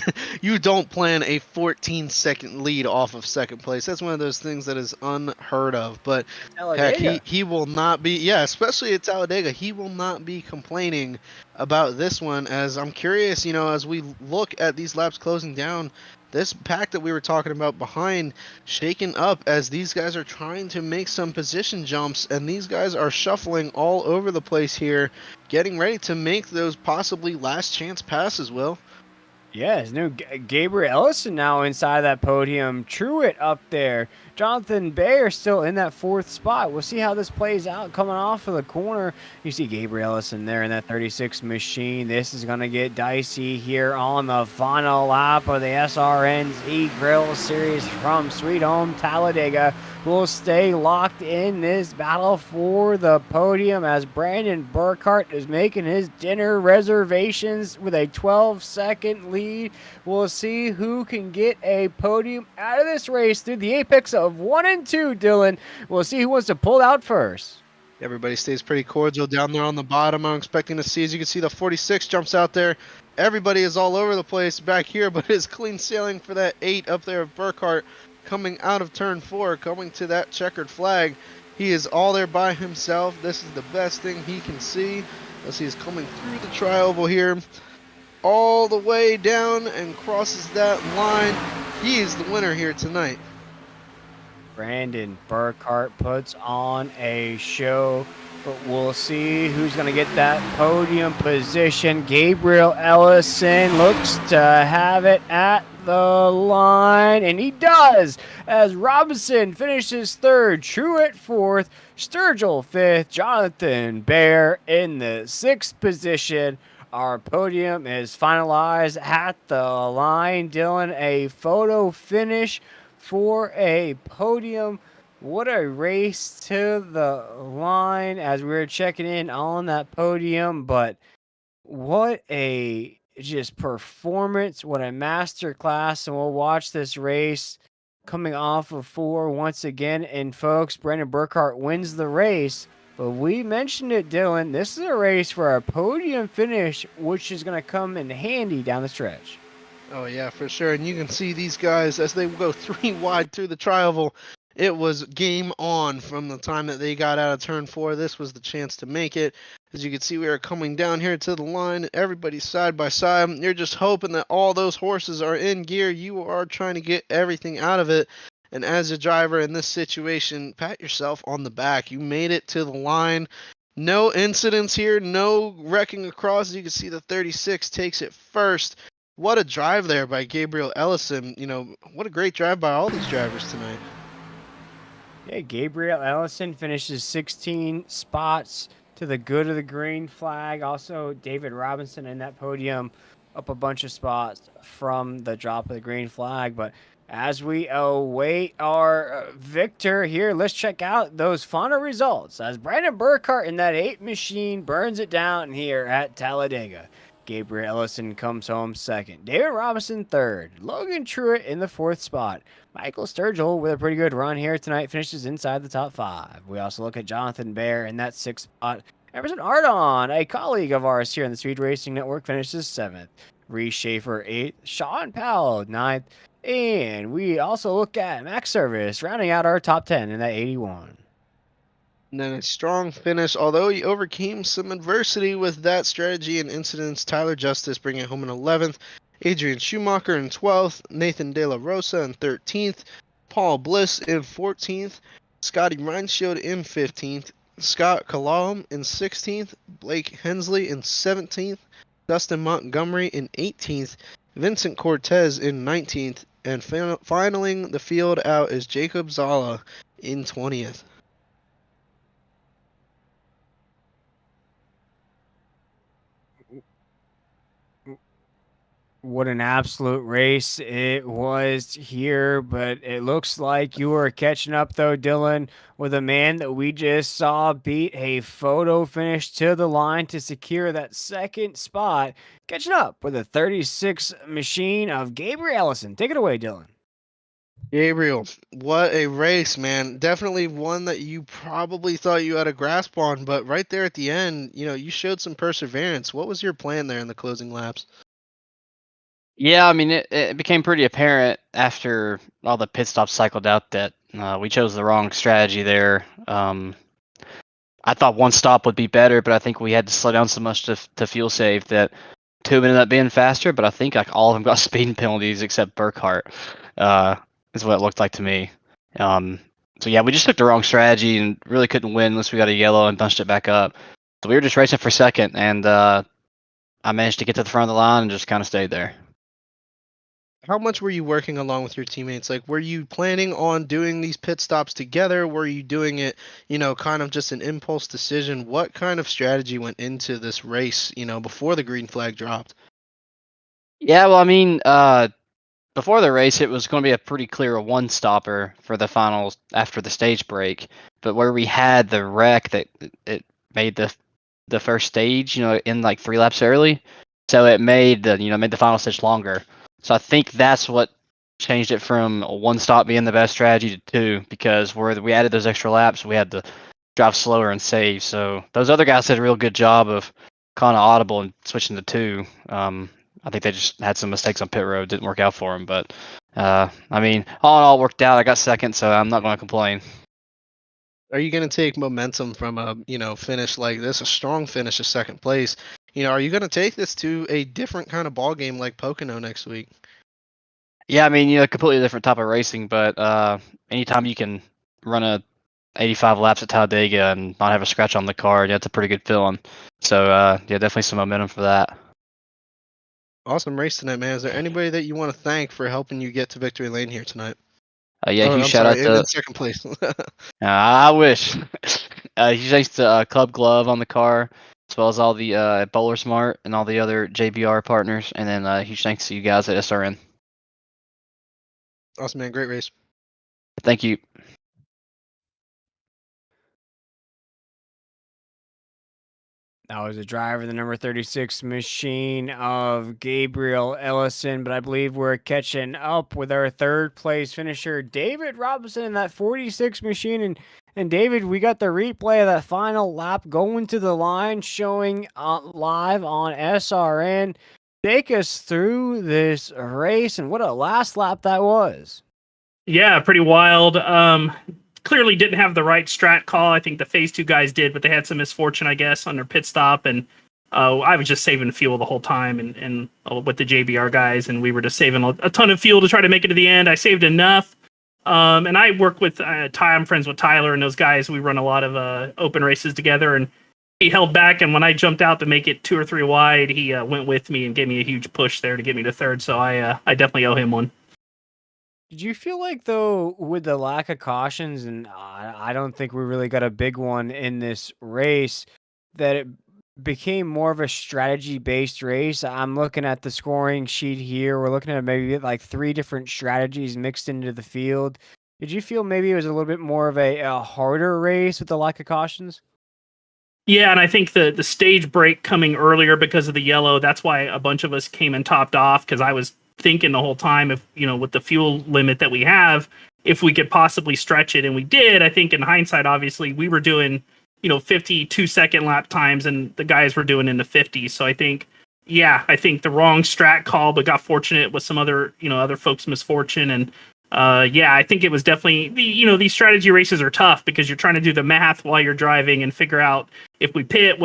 don't plan a 14-second lead off of second place. That's one of those things that is unheard of. But heck, he will not be. Yeah, especially at Talladega, he will not be complaining about this one. As I'm curious, as we look at these laps closing down, this pack that we were talking about behind shaken up as these guys are trying to make some position jumps, and these guys are shuffling all over the place here, getting ready to make those possibly last chance passes, Will. Yeah, his new Gabriel Ellison now inside that podium. Truett up there. Jonathan Bayer still in that 4th spot. We'll see how this plays out coming off of the corner. You see Gabriel Ellison there in that 36 machine. This is going to get dicey here on the final lap of the SRN Z Grill Series from Sweet Home Talladega. We'll stay locked in this battle for the podium as Brandon Burkhart is making his dinner reservations with a 12-second lead. We'll see who can get a podium out of this race through the apex of 1 and 2, Dylan. We'll see who wants to pull out first. Everybody stays pretty cordial down there on the bottom. I'm expecting to see, as you can see, the 46 jumps out there. Everybody is all over the place back here, but it's clean sailing for that 8 up there of Burkhart coming out of turn 4, coming to that checkered flag. He is all there by himself. This is the best thing he can see as he is coming through the tri-oval here, all the way down and crosses that line. He is the winner here tonight. Brandon Burkhart puts on a show, but we'll see who's going to get that podium position. Gabriel Ellison looks to have it at the line, and he does, as Robinson finishes 3rd, Truett 4th, Sturgill 5th, Jonathan Bayer in the 6th position. Our podium is finalized at the line. Dylan, a photo finish for a podium What a race to the line as we were checking in on that podium, but what a just performance, what a master class, and we'll watch this race coming off of 4 once again. And folks, Brandon Burkhart wins the race, but we mentioned it, Dylan. This is a race for a podium finish, which is going to come in handy down the stretch. Oh yeah, for sure. And you can see these guys as they go 3 wide through the tri-oval. It was game on from the time that they got out of turn 4. This was the chance to make it. As you can see, we are coming down here to the line. Everybody's side by side. You're just hoping that all those horses are in gear. You are trying to get everything out of it. And as a driver in this situation, pat yourself on the back. You made it to the line. No incidents here, no wrecking across. As you can see, the 36 takes it first. What a drive there by Gabriel Ellison. What a great drive by all these drivers tonight. Yeah, Gabriel Ellison finishes 16 spots to the good of the green flag. Also, David Robinson in that podium up a bunch of spots from the drop of the green flag. But as we await our victor here, let's check out those final results as Brandon Burkhart in that 8 machine burns it down here at Talladega. Gabriel Ellison comes home second. David Robinson third. Logan Truitt in the 4th spot. Michael Sturgill with a pretty good run here tonight finishes inside the top 5. We also look at Jonathan Bear in that 6th spot. Emerson Ardon, a colleague of ours here in the Speed Racing Network, finishes 7th. Reese Schaefer 8th. Sean Powell 9th. And we also look at Max Service rounding out our top 10 in that 81. And then a strong finish, although he overcame some adversity with that strategy and incidents. Tyler Justice bringing it home in 11th. Adrian Schumacher in 12th. Nathan De La Rosa in 13th. Paul Bliss in 14th. Scotty Reinshield in 15th. Scott Kalam in 16th. Blake Hensley in 17th. Dustin Montgomery in 18th. Vincent Cortez in 19th. And finaling the field out is Jacob Zala in 20th. What an absolute race it was here, but it looks like you are catching up though, Dylan, with a man that we just saw beat a photo finish to the line to secure that 2nd spot. Catching up with a 36 machine of Gabriel Ellison. Take it away, Dylan. Gabriel, what a race, man. Definitely one that you probably thought you had a grasp on, but right there at the end, you showed some perseverance. What was your plan there in the closing laps? Yeah, I mean, it became pretty apparent after all the pit stops cycled out that we chose the wrong strategy there. I thought one stop would be better, but I think we had to slow down so much to fuel save that 2 ended up being faster. But I think like all of them got speeding penalties except Burkhart. Is what it looked like to me. So yeah, we just took the wrong strategy and really couldn't win unless we got a yellow and bunched it back up. So we were just racing for second, and I managed to get to the front of the line and just kind of stayed there. How much were you working along with your teammates? Like, were you planning on doing these pit stops together? Were you doing it, kind of just an impulse decision? What kind of strategy went into this race, before the green flag dropped? Yeah, well, I mean, before the race, it was going to be a pretty clear one stopper for the finals after the stage break. But where we had the wreck that it made the first stage, in like 3 laps early, so it made the final stage longer. So I think that's what changed it from a one stop being the best strategy to 2, because where we added those extra laps, we had to drive slower and save. So those other guys did a real good job of kind of audible and switching to 2. I think they just had some mistakes on pit road, didn't work out for them. But I mean, all in all, worked out. I got second, so I'm not going to complain. Are you going to take momentum from a, finish like this, a strong finish of second place? Are you going to take this to a different kind of ball game like Pocono next week? Yeah, I mean, completely different type of racing, but anytime you can run a 85 laps at Talladega and not have a scratch on the car, yeah, it's a pretty good feeling. So yeah, definitely some momentum for that. Awesome race tonight, man. Is there anybody that you want to thank for helping you get to victory lane here tonight? Yeah, Oh, huge I'm shout out sorry, in to. second place. I wish. Huge thanks to Club Glove on the car, as well as all the Bowler Smart and all the other JBR partners, and then huge thanks to you guys at SRN. Awesome, man. Great race. Thank you. That was a driver, the number 36 machine of Gabriel Ellison, but I believe we're catching up with our third place finisher, David Robinson, in that 46 machine. And David, we got the replay of that final lap going to the line, showing live on SRN. Take us through this race and what a last lap that was. Yeah, pretty wild. Clearly didn't have the right strat call. I think the phase 2 guys did, but they had some misfortune, I guess, on their pit stop. And I was just saving fuel the whole time and with the JBR guys, and we were just saving a ton of fuel to try to make it to the end. I saved enough. And I work with Ty. I'm friends with Tyler and those guys. We run a lot of open races together, and he held back. And when I jumped out to make it 2 or 3 wide, he went with me and gave me a huge push there to get me to third. So I definitely owe him one. Did you feel like, though, with the lack of cautions, and I don't think we really got a big one in this race, that it became more of a strategy-based race? I'm looking at the scoring sheet here. We're looking at maybe like 3 different strategies mixed into the field. Did you feel maybe it was a little bit more of a harder race with the lack of cautions? Yeah, and I think the stage break coming earlier because of the yellow, that's why a bunch of us came and topped off, because I was thinking the whole time, if with the fuel limit that we have, if we could possibly stretch it, and we did. I think in hindsight, obviously we were doing 52-second lap times, and the guys were doing in the 50s. So I think the wrong strat call, but got fortunate with some other other folks' misfortune. And I think it was definitely these strategy races are tough because you're trying to do the math while you're driving and figure out if we pit,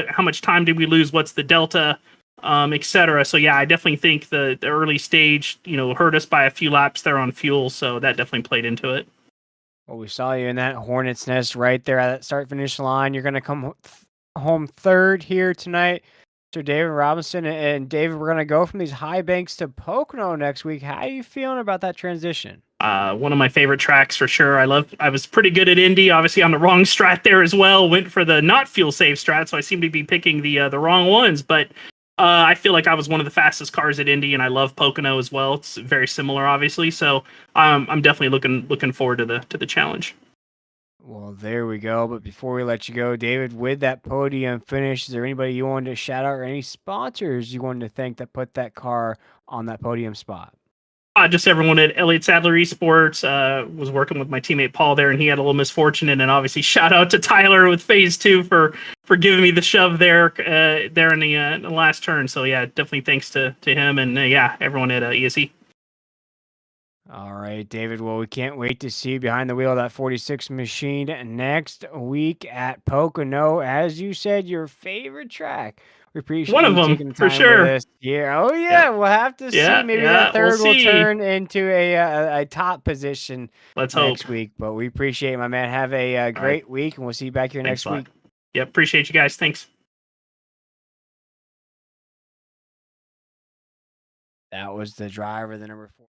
how much time did we lose, what's the delta, etc. So I definitely think the early stage, hurt us by a few laps there on fuel. So that definitely played into it. Well, we saw you in that hornet's nest right there at that start-finish line. You're going to come home third here tonight. So David Robinson and David, we're going to go from these high banks to Pocono next week. How are you feeling about that transition? One of my favorite tracks for sure. I was pretty good at Indy, obviously on the wrong strat there as well. Went for the not fuel safe strat, so I seem to be picking the wrong ones. But I feel like I was one of the fastest cars at Indy, and I love Pocono as well. It's very similar, obviously. So I'm definitely looking forward to the challenge. Well, there we go. But before we let you go, David, with that podium finish, is there anybody you wanted to shout out or any sponsors you wanted to thank that put that car on that podium spot? Just everyone at Elliott Sadler Esports. Was working with my teammate Paul there, and he had a little misfortune. And then obviously shout out to Tyler with phase 2 for giving me the shove there in the last turn. So definitely thanks to him and everyone at ESE. All right, David. Well, we can't wait to see you behind the wheel of that 46 machine next week at Pocono. As you said, your favorite track. We appreciate one of you them taking the for time sure. with us here. Oh yeah, we'll have to see. Maybe that third will turn into a top position. Let's next hope. week. But we appreciate it, my man. Have a great week, and we'll see you back here Thanks next week. Yeah, appreciate you guys. Thanks. That was the driver, the number 4.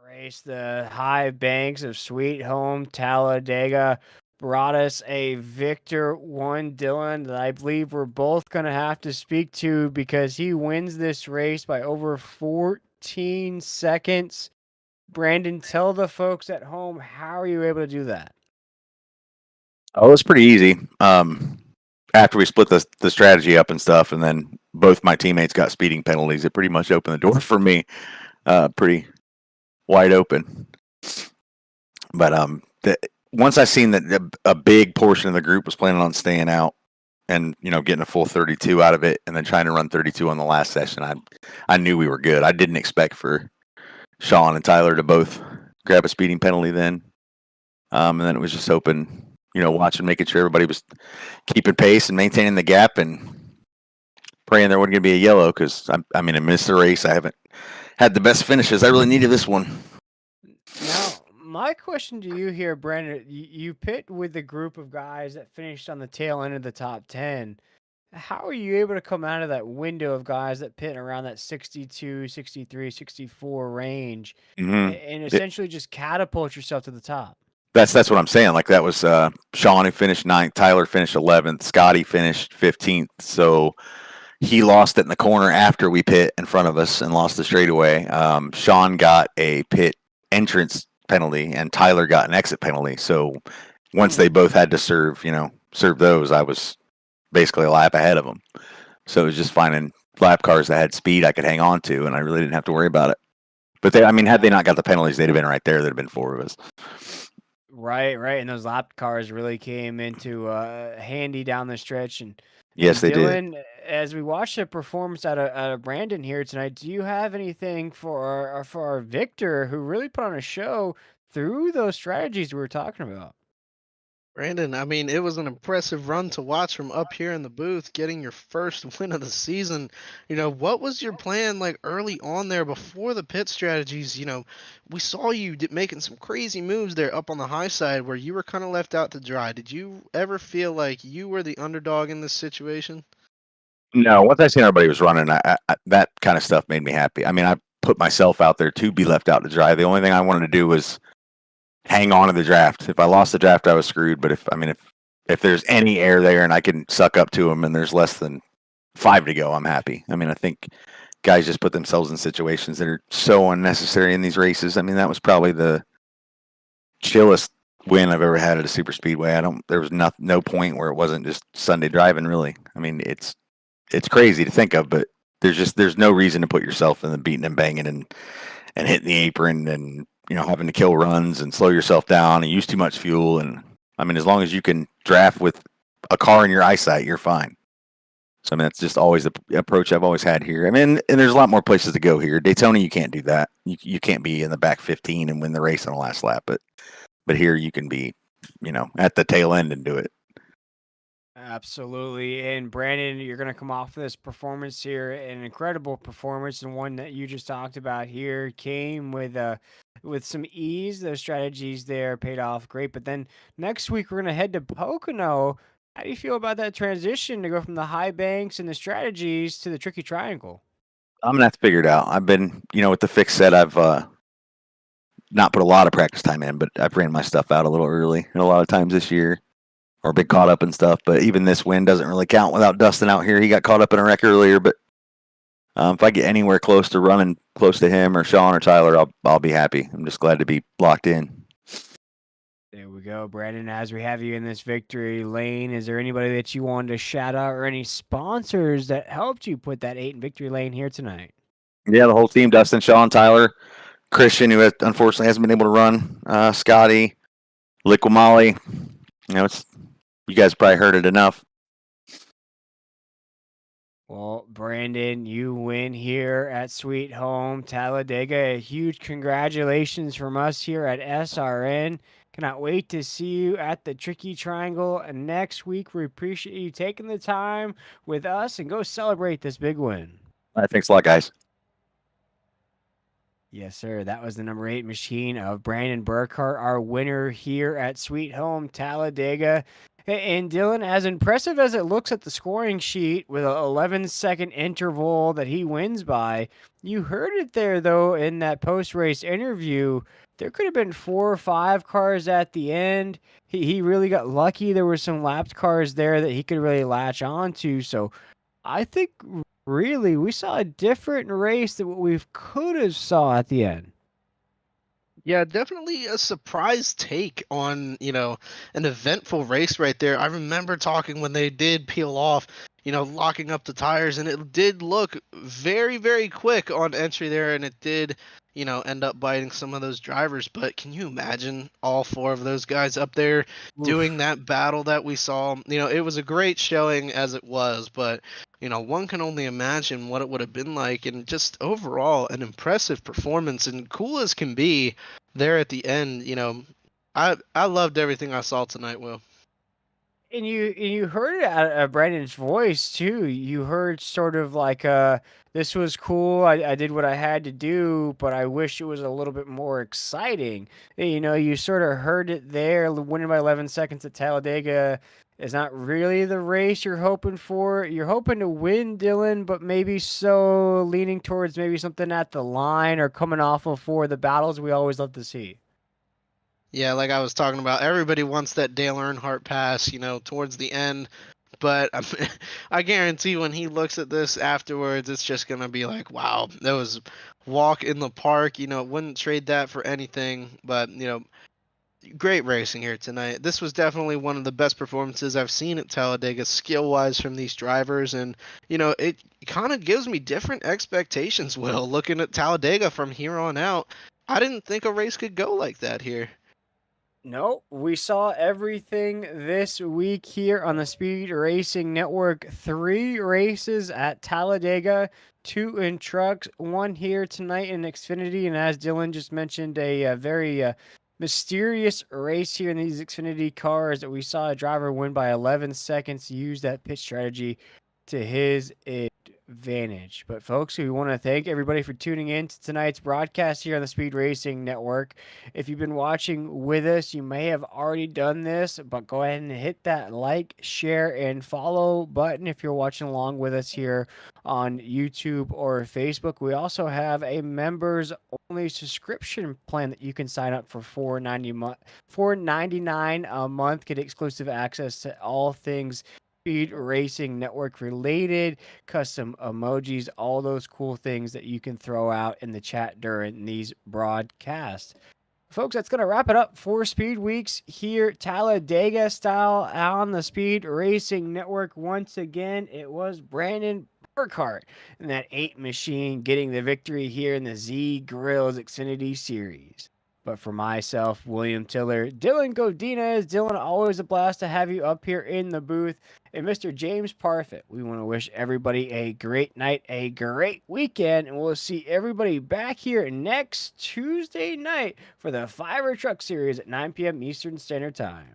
Race the high banks of Sweet Home Talladega brought us a Victor 1 Dylan that I believe we're both going to have to speak to because he wins this race by over 14 seconds. Brandon, tell the folks at home, how are you able to do that? Oh, it's pretty easy. After we split the strategy up and stuff, and then both my teammates got speeding penalties, it pretty much opened the door for me. Pretty wide open. But once I seen that a big portion of the group was planning on staying out and getting a full 32 out of it, and then trying to run 32 on the last session, I knew we were good. I didn't expect for Sean and Tyler to both grab a speeding penalty then, and then it was just open. Watching, making sure everybody was keeping pace and maintaining the gap, and praying there wasn't going to be a yellow because I missed the race. I haven't had the best finishes. I really needed this one. Now, my question to you here, Brandon, you pit with a group of guys that finished on the tail end of the top 10. How are you able to come out of that window of guys that pit around that 62, 63, 64 range and essentially just catapult yourself to the top? That's what I'm saying. Like that was Sean who finished 9th, Tyler finished 11th, Scotty finished 15th. So he lost it in the corner after we pit in front of us and lost the straightaway. Sean got a pit entrance penalty and Tyler got an exit penalty. So once they both had to serve those, I was basically a lap ahead of them. So it was just finding lap cars that had speed I could hang on to, and I really didn't have to worry about it. But had they not got the penalties, they'd have been right there. There'd have been 4 of us. Right. And those lap cars really came into handy down the stretch. Yes, they did. Dylan, as we watch the performance out of Brandon here tonight, do you have anything for our Victor, who really put on a show through those strategies we were talking about? Brandon, I mean, it was an impressive run to watch from up here in the booth, getting your first win of the season. What was your plan like early on there before the pit strategies? We saw you making some crazy moves there up on the high side where you were kind of left out to dry. Did you ever feel like you were the underdog in this situation? No, once I seen everybody was running, that kind of stuff made me happy. I mean, I put myself out there to be left out to dry. The only thing I wanted to do was hang on to the draft. If I lost the draft, I was screwed. But if there's any air there and I can suck up to them and there's less than 5 to go, I'm happy. I mean, I think guys just put themselves in situations that are so unnecessary in these races. I mean, that was probably the chillest win I've ever had at a super speedway. There was no point where it wasn't just Sunday driving, really. I mean, it's crazy to think of, but there's no reason to put yourself in the beating and banging and hitting the apron and having to kill runs and slow yourself down and use too much fuel. And I mean, as long as you can draft with a car in your eyesight, you're fine. So I mean, that's just always the approach I've always had here. I mean, and there's a lot more places to go here. Daytona, you can't do that. You can't be in the back 15 and win the race on the last lap. But here you can be, at the tail end and do it. Absolutely. And Brandon, you're going to come off this performance here, an incredible performance, and one that you just talked about here came with some ease. Those strategies there paid off great. But then next week we're going to head to Pocono. How do you feel about that transition to go from the high banks and the strategies to the tricky triangle? I'm gonna have to figure it out. I've been, with the fixed set, I've not put a lot of practice time in, but I've ran my stuff out a little early and a lot of times this year. Or been caught up and stuff, but even this win doesn't really count without Dustin out here. He got caught up in a wreck earlier, but if I get anywhere close to running close to him or Sean or Tyler, I'll be happy. I'm just glad to be locked in. There we go, Brandon. As we have you in this victory lane, is there anybody that you wanted to shout out or any sponsors that helped you put that 8 in victory lane here tonight? Yeah, the whole team: Dustin, Sean, Tyler, Christian, who unfortunately hasn't been able to run, Scotty, Liquid Molly. You guys probably heard it enough. Well, Brandon, you win here at Sweet Home Talladega. A huge congratulations from us here at SRN. Cannot wait to see you at the Tricky Triangle next week. We appreciate you taking the time with us and go celebrate this big win. All right, thanks a lot, guys. Yes, sir. That was the number 8 machine of Brandon Burkhart, our winner here at Sweet Home Talladega. And Dylan, as impressive as it looks at the scoring sheet with an 11-second interval that he wins by, you heard it there, though, in that post-race interview. There could have been 4 or 5 cars at the end. He really got lucky. There were some lapped cars there that he could really latch onto. So I think, really, we saw a different race than what we could have saw at the end. Yeah, definitely a surprise take on, an eventful race right there. I remember talking when they did peel off, locking up the tires, and it did look very, very quick on entry there, and it did, end up biting some of those drivers. But can you imagine all 4 of those guys up there doing that battle that we saw? It was a great showing as it was, but one can only imagine what it would have been like, and just overall an impressive performance and cool as can be there at the end. I loved everything I saw tonight, Will. And you heard it out of Brandon's voice too. You heard sort of like, this was cool. I did what I had to do, but I wish it was a little bit more exciting. You sort of heard it there. Winning by 11 seconds at Talladega is not really the race you're hoping for. You're hoping to win, Dylan, but maybe so leaning towards maybe something at the line or coming off of 4 the battles we always love to see. Yeah, like I was talking about, everybody wants that Dale Earnhardt pass, towards the end. But I guarantee when he looks at this afterwards, it's just gonna be like, wow, that was walk in the park. Wouldn't trade that for anything. But great racing here tonight. This was definitely one of the best performances I've seen at Talladega skill-wise from these drivers, and it kind of gives me different expectations. Will, looking at Talladega from here on out, I didn't think a race could go like that here. No, we saw everything this week here on the Speed Racing Network. 3 races at Talladega, 2 in trucks, 1 here tonight in Xfinity. And as Dylan just mentioned, a very mysterious race here in these Xfinity cars that we saw a driver win by 11 seconds, use that pit strategy to his advantage. But folks, we want to thank everybody for tuning in to tonight's broadcast here on the Speed Racing Network. If you've been watching with us, you may have already done this, but go ahead and hit that like, share, and follow button if you're watching along with us here on YouTube or Facebook. We also have a members only subscription plan that you can sign up for $4.99 a month, get exclusive access to all things Speed Racing Network related, custom emojis, all those cool things that you can throw out in the chat during these broadcasts. Folks, that's going to wrap it up for Speed Weeks here, Talladega style on the Speed Racing Network. Once again, it was Brandon Burkhart and that 8 machine getting the victory here in the Z Grills Xfinity Series. But for myself, William Tiller, Dylan Godinez, Dylan, always a blast to have you up here in the booth. And Mr. James Parfit, we want to wish everybody a great night, a great weekend, and we'll see everybody back here next Tuesday night for the Fiverr Truck Series at 9 p.m. Eastern Standard Time.